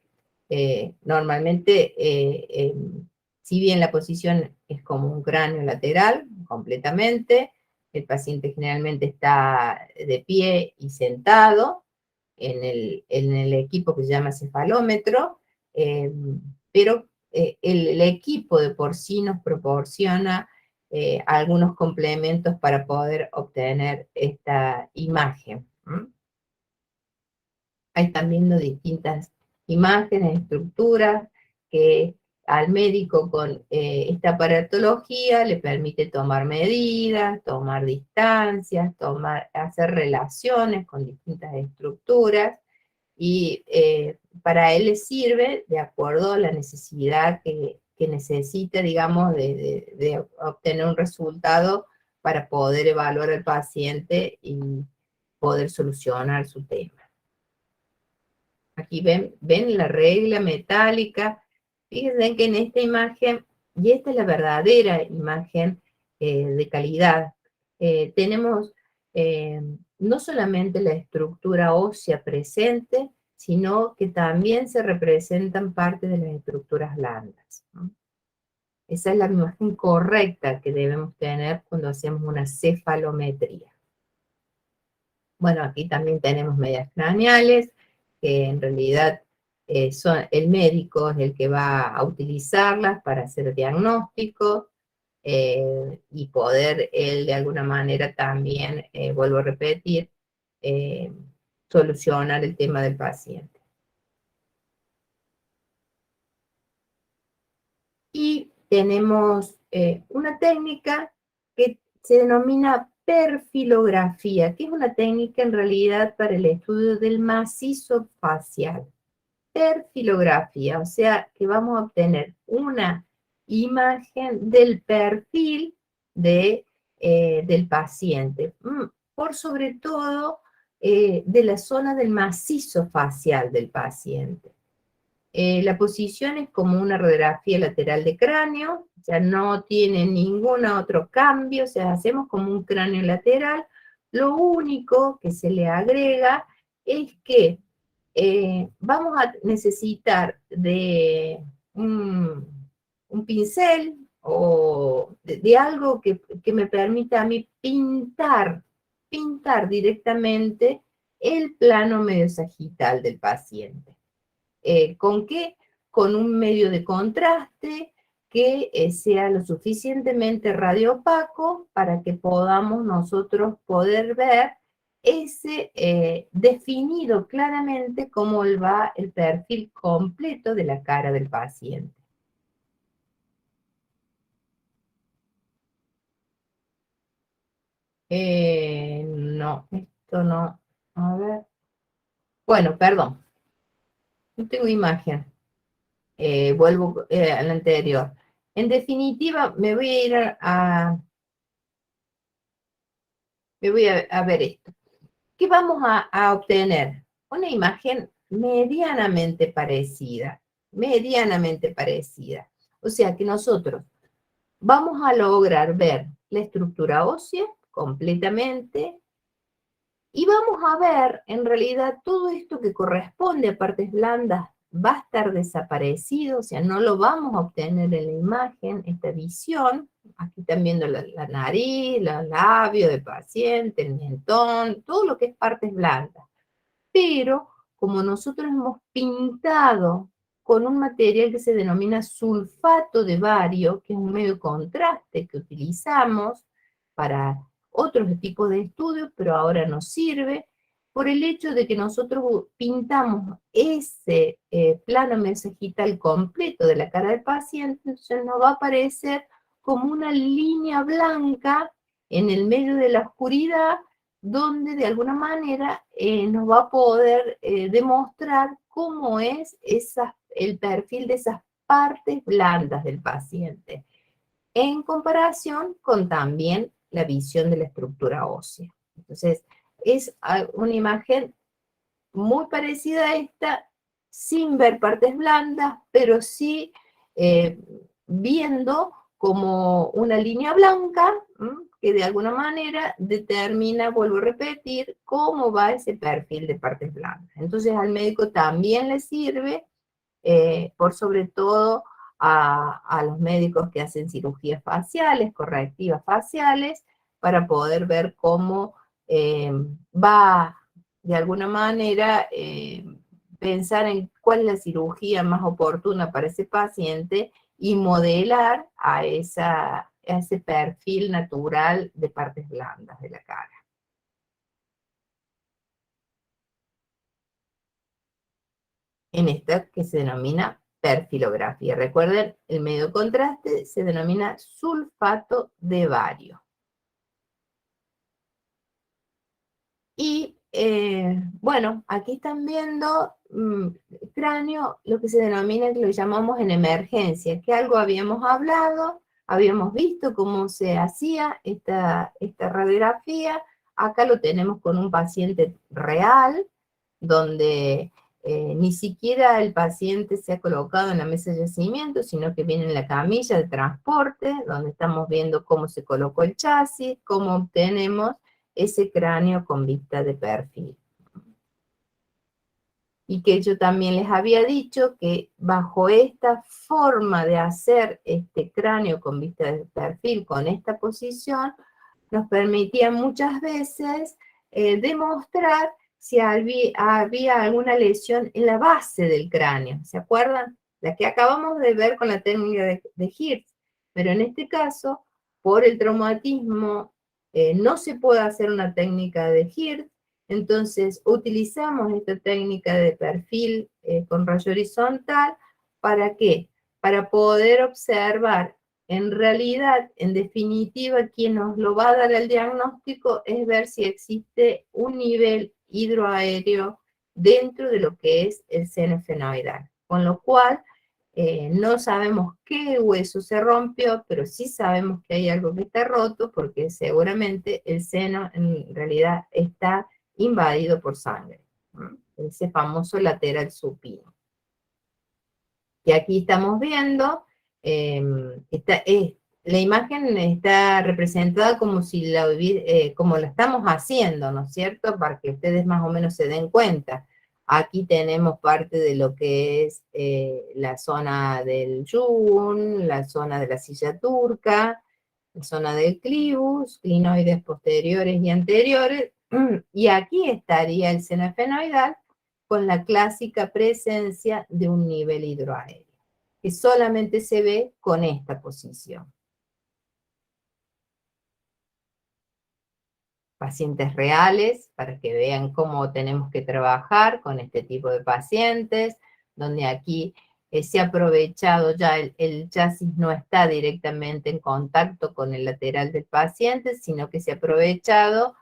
normalmente, si bien la posición es como un cráneo lateral, completamente, el paciente generalmente está de pie y sentado en el equipo que se llama cefalómetro, pero el equipo de por sí nos proporciona algunos complementos para poder obtener esta imagen. Ahí están viendo distintas imágenes, estructuras, que al médico con esta aparatología le permite tomar medidas, tomar distancias, hacer relaciones con distintas estructuras, y para él le sirve de acuerdo a la necesidad que necesita, digamos, de obtener un resultado para poder evaluar al paciente y poder solucionar su tema. Aquí ven la regla metálica. Fíjense que en esta imagen, y esta es la verdadera imagen de calidad, tenemos no solamente la estructura ósea presente, sino que también se representan parte de las estructuras blandas, ¿no? Esa es la imagen correcta que debemos tener cuando hacemos una cefalometría. Bueno, aquí también tenemos medias craneales, que en realidad el médico es el que va a utilizarlas para hacer diagnósticos y poder él de alguna manera también, vuelvo a repetir, eh, solucionar el tema del paciente. Y tenemos una técnica que se denomina perfilografía, que es una técnica en realidad para el estudio del macizo facial. Perfilografía, o sea que vamos a obtener una imagen del perfil del paciente, por sobre todo de la zona del macizo facial del paciente. La posición es como una radiografía lateral de cráneo, o sea, no tiene ningún otro cambio, o sea, hacemos como un cráneo lateral. Lo único que se le agrega es que vamos a necesitar de un pincel o de algo que me permita a mí pintar directamente el plano medio sagital del paciente. ¿Con qué? Con un medio de contraste que sea lo suficientemente radiopaco para que podamos nosotros poder ver ese definido claramente cómo va el perfil completo de la cara del paciente. No, esto no. A ver. Bueno, perdón. No tengo imagen. Vuelvo al anterior. En definitiva, me voy a ir a ver esto. ¿Qué vamos a obtener? Una imagen medianamente parecida. Medianamente parecida. O sea que nosotros vamos a lograr ver la estructura ósea completamente y vamos a ver en realidad todo esto que corresponde a partes blandas va a estar desaparecido, o sea, no lo vamos a obtener en la imagen, esta visión. Aquí están viendo la nariz, los labios del paciente, el mentón, todo lo que es partes blandas. Pero como nosotros hemos pintado con un material que se denomina sulfato de bario, que es un medio de contraste que utilizamos para otros tipos de estudios, pero ahora nos sirve por el hecho de que nosotros pintamos ese plano mesogital completo de la cara del paciente, entonces nos va a aparecer como una línea blanca en el medio de la oscuridad, donde de alguna manera nos va a poder demostrar cómo es el perfil de esas partes blandas del paciente, en comparación con también la visión de la estructura ósea. Entonces, es una imagen muy parecida a esta, sin ver partes blandas, pero sí viendo como una línea blanca que de alguna manera determina, vuelvo a repetir, cómo va ese perfil de partes blandas. Entonces al médico también le sirve, por sobre todo a los médicos que hacen cirugías faciales, correctivas faciales, para poder ver cómo va de alguna manera pensar en cuál es la cirugía más oportuna para ese paciente y modelar a ese perfil natural de partes blandas de la cara. En esta que se denomina perfilografía. Recuerden, el medio de contraste se denomina sulfato de bario. Y bueno, aquí están viendo cráneo, lo que se denomina, que lo llamamos en emergencia, que algo habíamos hablado, habíamos visto cómo se hacía esta radiografía. Acá lo tenemos con un paciente real, donde ni siquiera el paciente se ha colocado en la mesa de yacimiento, sino que viene en la camilla de transporte, donde estamos viendo cómo se colocó el chasis, cómo obtenemos ese cráneo con vista de perfil. Y que yo también les había dicho que bajo esta forma de hacer este cráneo con vista de perfil, con esta posición, nos permitía muchas veces demostrar si había alguna lesión en la base del cráneo. ¿Se acuerdan? La que acabamos de ver con la técnica de Hirsch. Pero en este caso, por el traumatismo, no se puede hacer una técnica de Hirsch. Entonces, utilizamos esta técnica de perfil con rayo horizontal. ¿Para qué? Para poder observar. En realidad, en definitiva, quien nos lo va a dar el diagnóstico es ver si existe un nivel hidroaéreo dentro de lo que es el seno esfenoidal. Con lo cual, no sabemos qué hueso se rompió, pero sí sabemos que hay algo que está roto, porque seguramente el seno en realidad está invadido por sangre. Ese famoso lateral supino. Y aquí estamos viendo, la imagen está representada como si como la estamos haciendo, ¿no es cierto? Para que ustedes más o menos se den cuenta. Aquí tenemos parte de lo que es la zona del yun, la zona de la silla turca, la zona del clivus, clinoides posteriores y anteriores, y aquí estaría el seno esfenoidal con la clásica presencia de un nivel hidroaéreo, que solamente se ve con esta posición. Pacientes reales, para que vean cómo tenemos que trabajar con este tipo de pacientes, donde aquí se ha aprovechado ya el chasis no está directamente en contacto con el lateral del paciente, sino que se ha aprovechado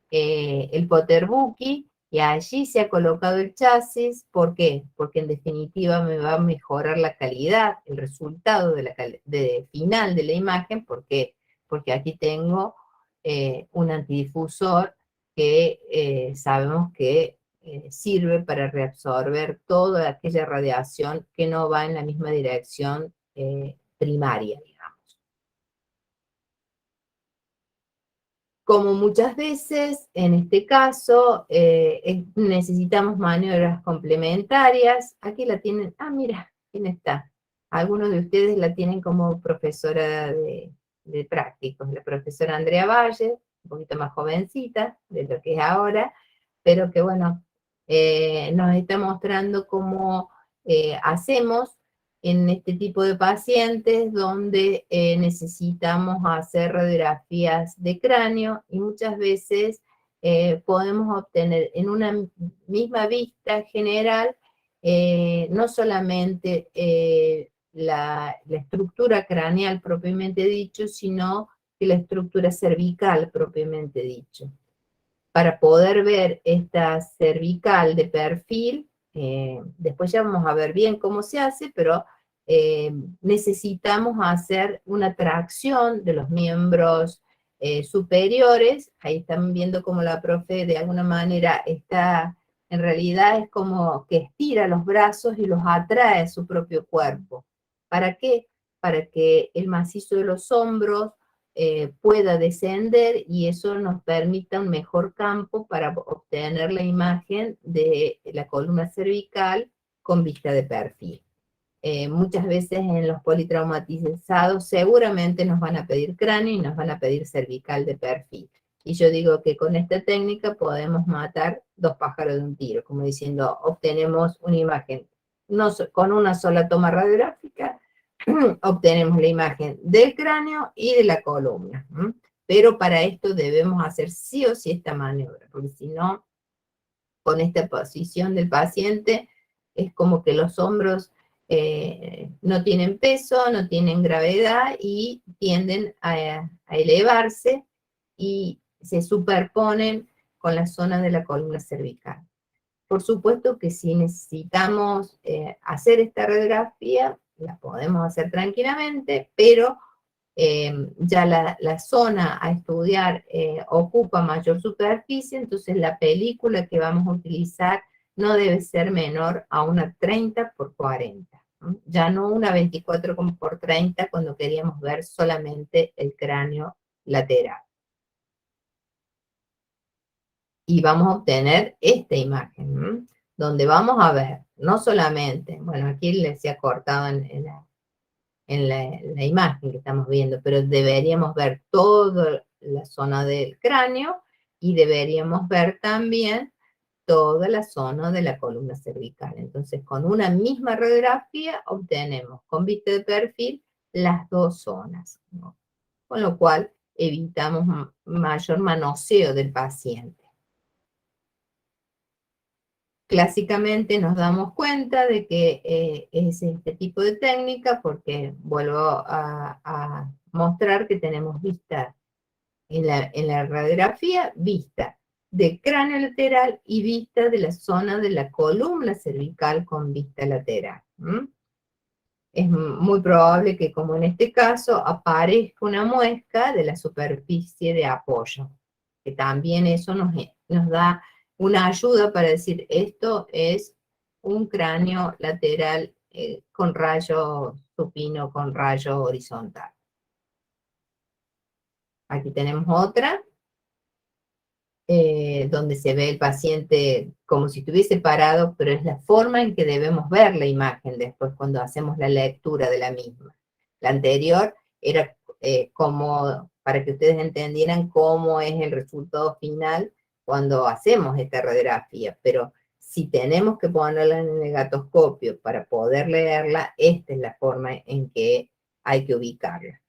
el potterbuki y allí se ha colocado el chasis. ¿Por qué? Porque en definitiva me va a mejorar la calidad, el resultado final de la imagen. ¿Por qué? Porque aquí tengo un antidifusor que sabemos que sirve para reabsorber toda aquella radiación que no va en la misma dirección primaria, digamos. Como muchas veces, en este caso, necesitamos maniobras complementarias. Aquí la tienen, mira, ¿quién está? Algunos de ustedes la tienen como profesora de prácticos, la profesora Andrea Valle, un poquito más jovencita de lo que es ahora, pero que bueno, nos está mostrando cómo hacemos en este tipo de pacientes donde necesitamos hacer radiografías de cráneo y muchas veces podemos obtener en una misma vista general no solamente la estructura craneal propiamente dicho, sino que la estructura cervical propiamente dicho. Para poder ver esta cervical de perfil, después ya vamos a ver bien cómo se hace, pero necesitamos hacer una tracción de los miembros superiores. Ahí están viendo cómo la profe de alguna manera está, en realidad es como que estira los brazos y los atrae a su propio cuerpo. ¿Para qué? Para que el macizo de los hombros pueda descender y eso nos permita un mejor campo para obtener la imagen de la columna cervical con vista de perfil. Muchas veces en los politraumatizados seguramente nos van a pedir cráneo y nos van a pedir cervical de perfil. Y yo digo que con esta técnica podemos matar dos pájaros de un tiro, como diciendo, obtenemos una imagen con una sola toma radiográfica, obtenemos la imagen del cráneo y de la columna. Pero para esto debemos hacer sí o sí esta maniobra, porque si no, con esta posición del paciente, es como que los hombros no tienen peso, no tienen gravedad y tienden a elevarse y se superponen con la zona de la columna cervical. Por supuesto que si necesitamos hacer esta radiografía, la podemos hacer tranquilamente, pero ya la zona a estudiar ocupa mayor superficie, entonces la película que vamos a utilizar no debe ser menor a una 30 por 40. ¿No? Ya no una 24 por 30 cuando queríamos ver solamente el cráneo lateral. Y vamos a obtener esta imagen, donde vamos a ver, no solamente, bueno, aquí les he cortado en la imagen que estamos viendo, pero deberíamos ver toda la zona del cráneo y deberíamos ver también toda la zona de la columna cervical. Entonces, con una misma radiografía obtenemos con vista de perfil las dos zonas, ¿no? Con lo cual evitamos mayor manoseo del paciente. Clásicamente nos damos cuenta de que es este tipo de técnica porque vuelvo a mostrar que tenemos vista en la radiografía, vista de cráneo lateral y vista de la zona de la columna cervical con vista lateral. Es muy probable que, como en este caso, aparezca una muesca de la superficie de apoyo, que también eso nos da una ayuda para decir esto es un cráneo lateral con rayo supino, con rayo horizontal. Aquí tenemos otra, donde se ve el paciente como si estuviese parado, pero es la forma en que debemos ver la imagen después cuando hacemos la lectura de la misma. La anterior era como para que ustedes entendieran cómo es el resultado final cuando hacemos esta radiografía, pero si tenemos que ponerla en el gatoscopio para poder leerla, esta es la forma en que hay que ubicarla.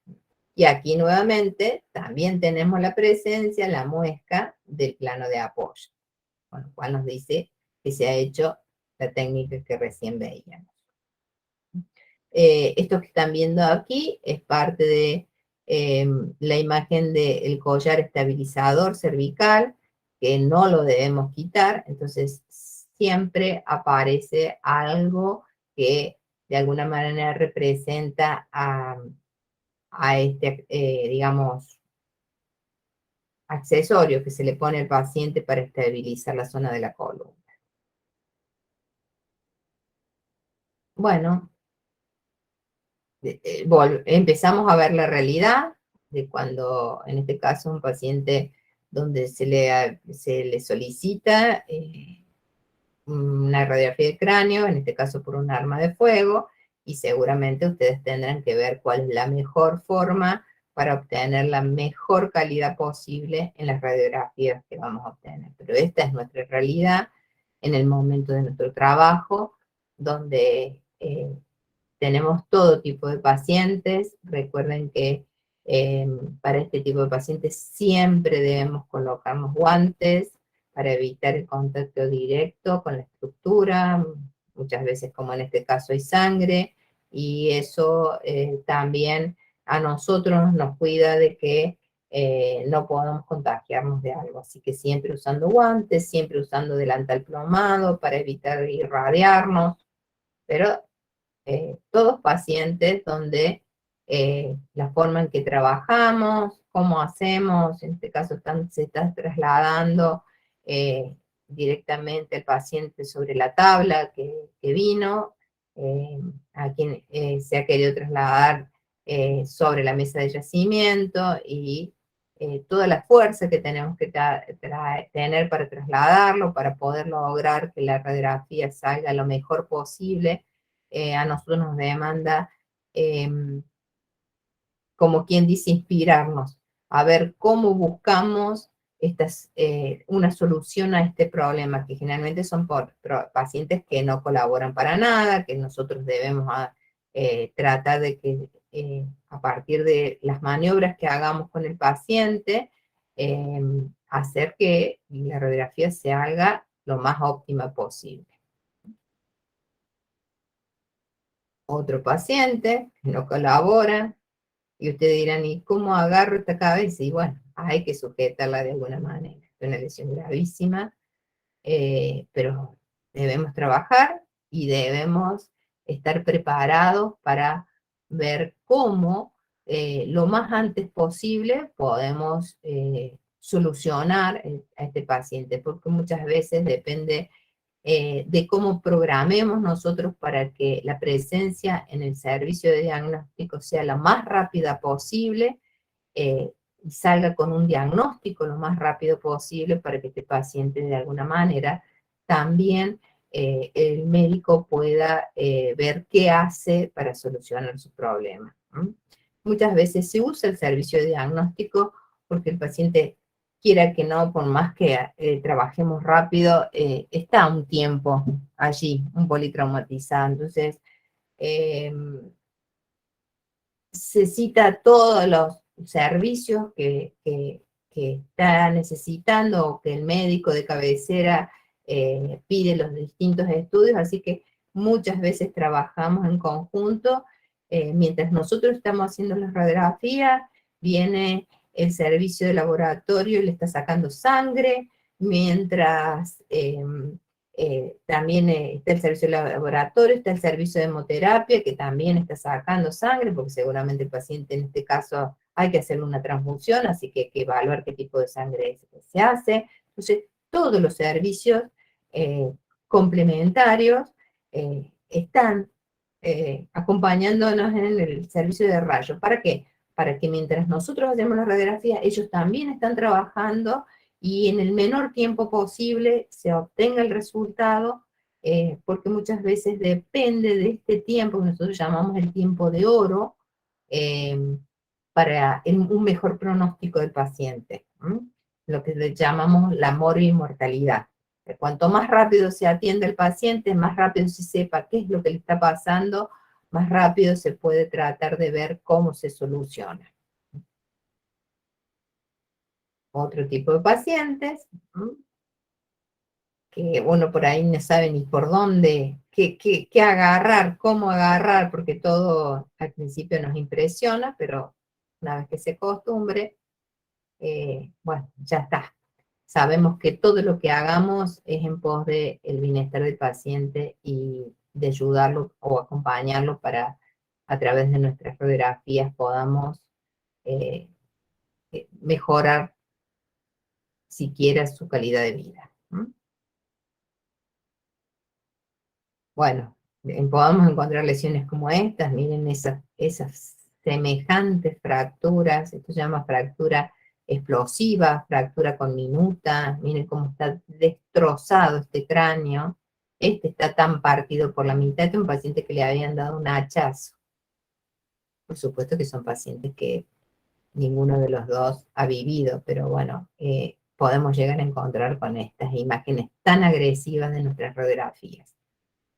Y aquí nuevamente también tenemos la presencia, la muesca del plano de apoyo, con lo cual nos dice que se ha hecho la técnica que recién veíamos. Esto que están viendo aquí es parte de la imagen del collar estabilizador cervical, que no lo debemos quitar, entonces siempre aparece algo que de alguna manera representa a este, digamos, accesorio que se le pone al paciente para estabilizar la zona de la columna. Bueno, empezamos a ver la realidad de cuando, en este caso, un paciente donde se le solicita una radiografía de cráneo, en este caso por un arma de fuego, y seguramente ustedes tendrán que ver cuál es la mejor forma para obtener la mejor calidad posible en las radiografías que vamos a obtener. Pero esta es nuestra realidad en el momento de nuestro trabajo donde tenemos todo tipo de pacientes. Recuerden que para este tipo de pacientes siempre debemos colocarnos guantes para evitar el contacto directo con la estructura. Muchas veces, como en este caso, hay sangre, y eso también a nosotros nos cuida de que no podamos contagiarnos de algo. Así que siempre usando guantes, siempre usando delantal plomado para evitar irradiarnos, pero todos pacientes donde la forma en que trabajamos, cómo hacemos, en este caso se está trasladando eh, directamente el paciente sobre la tabla que vino, a quien se ha querido trasladar sobre la mesa de yacimiento, y toda la fuerza que tenemos que tener para trasladarlo, para poder lograr que la radiografía salga lo mejor posible. A nosotros nos demanda, como quien dice, inspirarnos, a ver cómo buscamos una solución a este problema, que generalmente son por pacientes que no colaboran para nada, que nosotros debemos tratar de que a partir de las maniobras que hagamos con el paciente, hacer que la radiografía se haga lo más óptima posible. Otro paciente que no colabora, y ustedes dirán, ¿y cómo agarro esta cabeza? Y bueno, hay que sujetarla de alguna manera. Es una lesión gravísima, pero debemos trabajar y debemos estar preparados para ver cómo lo más antes posible podemos solucionar a este paciente, porque muchas veces depende de cómo programemos nosotros para que la presencia en el servicio de diagnóstico sea la más rápida posible, y salga con un diagnóstico lo más rápido posible, para que este paciente de alguna manera también el médico pueda ver qué hace para solucionar su problema. Muchas veces se usa el servicio de diagnóstico porque el paciente, quiera que no, por más que trabajemos rápido, está un tiempo allí, un politraumatizado. Entonces, se cita todos los servicios que está necesitando, o que el médico de cabecera pide los distintos estudios, así que muchas veces trabajamos en conjunto. Mientras nosotros estamos haciendo la radiografía, viene el servicio de laboratorio y le está sacando sangre, mientras también está el servicio de laboratorio, está el servicio de hemoterapia, que también está sacando sangre, porque seguramente el paciente en este caso hay que hacerle una transfusión, así que hay que evaluar qué tipo de sangre se hace. Entonces, todos los servicios complementarios están acompañándonos en el servicio de rayos. ¿Para qué? Para que mientras nosotros hacemos la radiografía, ellos también están trabajando, y en el menor tiempo posible se obtenga el resultado, porque muchas veces depende de este tiempo que nosotros llamamos el tiempo de oro, para un mejor pronóstico del paciente, lo que le llamamos la morbi-mortalidad. Cuanto más rápido se atiende el paciente, más rápido se sepa qué es lo que le está pasando, más rápido se puede tratar de ver cómo se soluciona. Otro tipo de pacientes, que uno por ahí no sabe ni por dónde, qué agarrar, cómo agarrar, porque todo al principio nos impresiona, pero una vez que se acostumbre, bueno, ya está. Sabemos que todo lo que hagamos es en pos del bienestar del paciente y de ayudarlo o acompañarlo para, a través de nuestras radiografías, podamos mejorar siquiera su calidad de vida. Bueno, podamos encontrar lesiones como estas. Miren esas semejantes fracturas. Esto se llama fractura explosiva, fractura con minuta. Miren cómo está destrozado este cráneo. Este está tan partido por la mitad. Este es un paciente que le habían dado un hachazo. Por supuesto que son pacientes que ninguno de los dos ha vivido, pero bueno, podemos llegar a encontrar con estas imágenes tan agresivas de nuestras radiografías.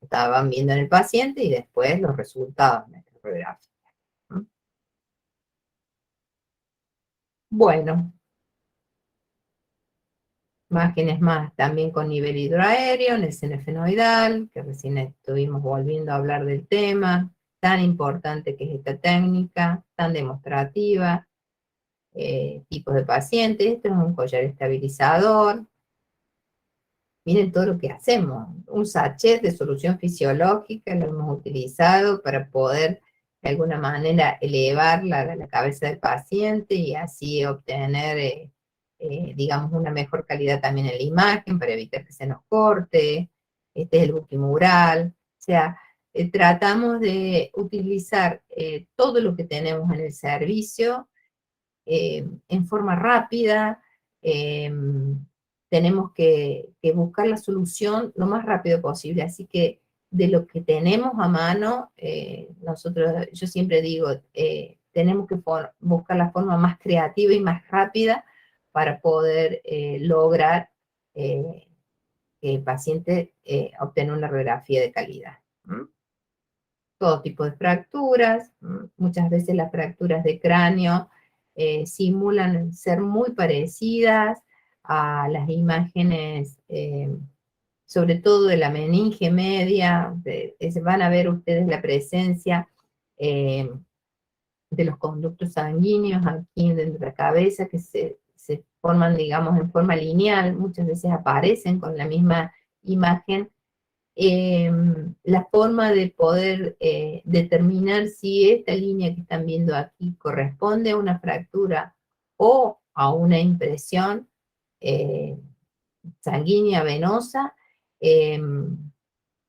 estaban viendo en el paciente y después los resultados de la radiografía. Bueno, imágenes más también con nivel hidroaéreo en el seno efenoidal, que recién estuvimos volviendo a hablar del tema, tan importante que es esta técnica, tan demostrativa, tipos de pacientes. Esto es un collar estabilizador. Miren todo lo que hacemos. Un sachet de solución fisiológica lo hemos utilizado para poder de alguna manera elevar la cabeza del paciente y así obtener, digamos, una mejor calidad también en la imagen para evitar que se nos corte. Este es el buquimural. O sea, tratamos de utilizar todo lo que tenemos en el servicio en forma rápida. eh, Tenemos que buscar la solución lo más rápido posible, así que de lo que tenemos a mano, nosotros, yo siempre digo, tenemos que buscar la forma más creativa y más rápida para poder lograr que el paciente obtenga una radiografía de calidad. ¿Mm? Todo tipo de fracturas, muchas veces las fracturas de cráneo simulan ser muy parecidas a las imágenes, sobre todo de la meninge media, van a ver ustedes la presencia eh, de los conductos sanguíneos aquí dentro de la cabeza que se forman, digamos, en forma lineal, muchas veces aparecen con la misma imagen. La forma de poder determinar si esta línea que están viendo aquí corresponde a una fractura o a una impresión eh, sanguínea venosa, eh,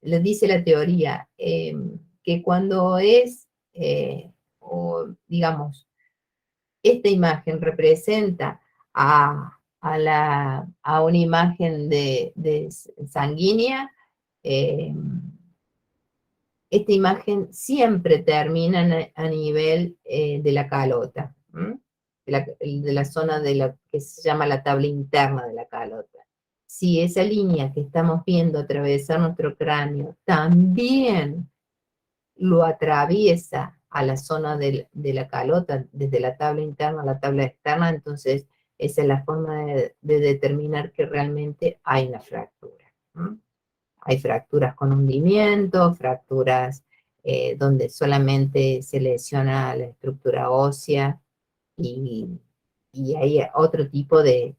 le dice la teoría que cuando es, o digamos, esta imagen representa a una imagen de sanguínea, eh, esta imagen siempre termina a nivel de la calota, de la zona de lo que se llama la tabla interna de la calota. Si esa línea que estamos viendo atravesar nuestro cráneo también lo atraviesa a la zona de la calota, desde la tabla interna a la tabla externa, entonces esa es la forma de determinar que realmente hay una fractura. Hay fracturas con hundimiento, fracturas donde solamente se lesiona la estructura ósea y, y hay otro tipo de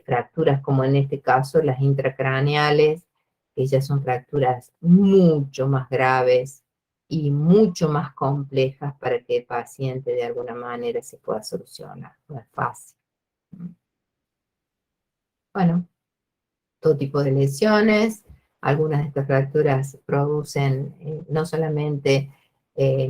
fracturas, como en este caso las intracraneales, que ya son fracturas mucho más graves y mucho más complejas para que el paciente de alguna manera se pueda solucionar. No es fácil. Bueno, todo tipo de lesiones. Algunas de estas fracturas producen no solamente eh,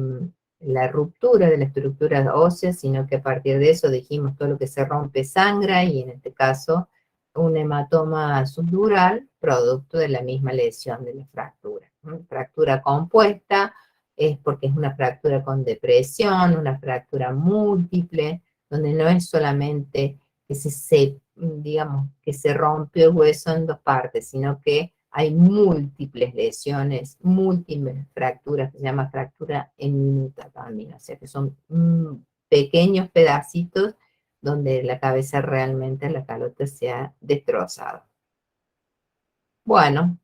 la ruptura de la estructura ósea, sino que a partir de eso dijimos todo lo que se rompe sangra y en este caso un hematoma subdural producto de la misma lesión de la fractura. Fractura compuesta es porque es una fractura con depresión, una fractura múltiple, donde no es solamente que digamos, que se rompió el hueso en dos partes, sino que hay múltiples lesiones, múltiples fracturas, que se llama fractura en minuta también, o sea que son pequeños pedacitos donde la cabeza realmente, la calota se ha destrozado. Bueno,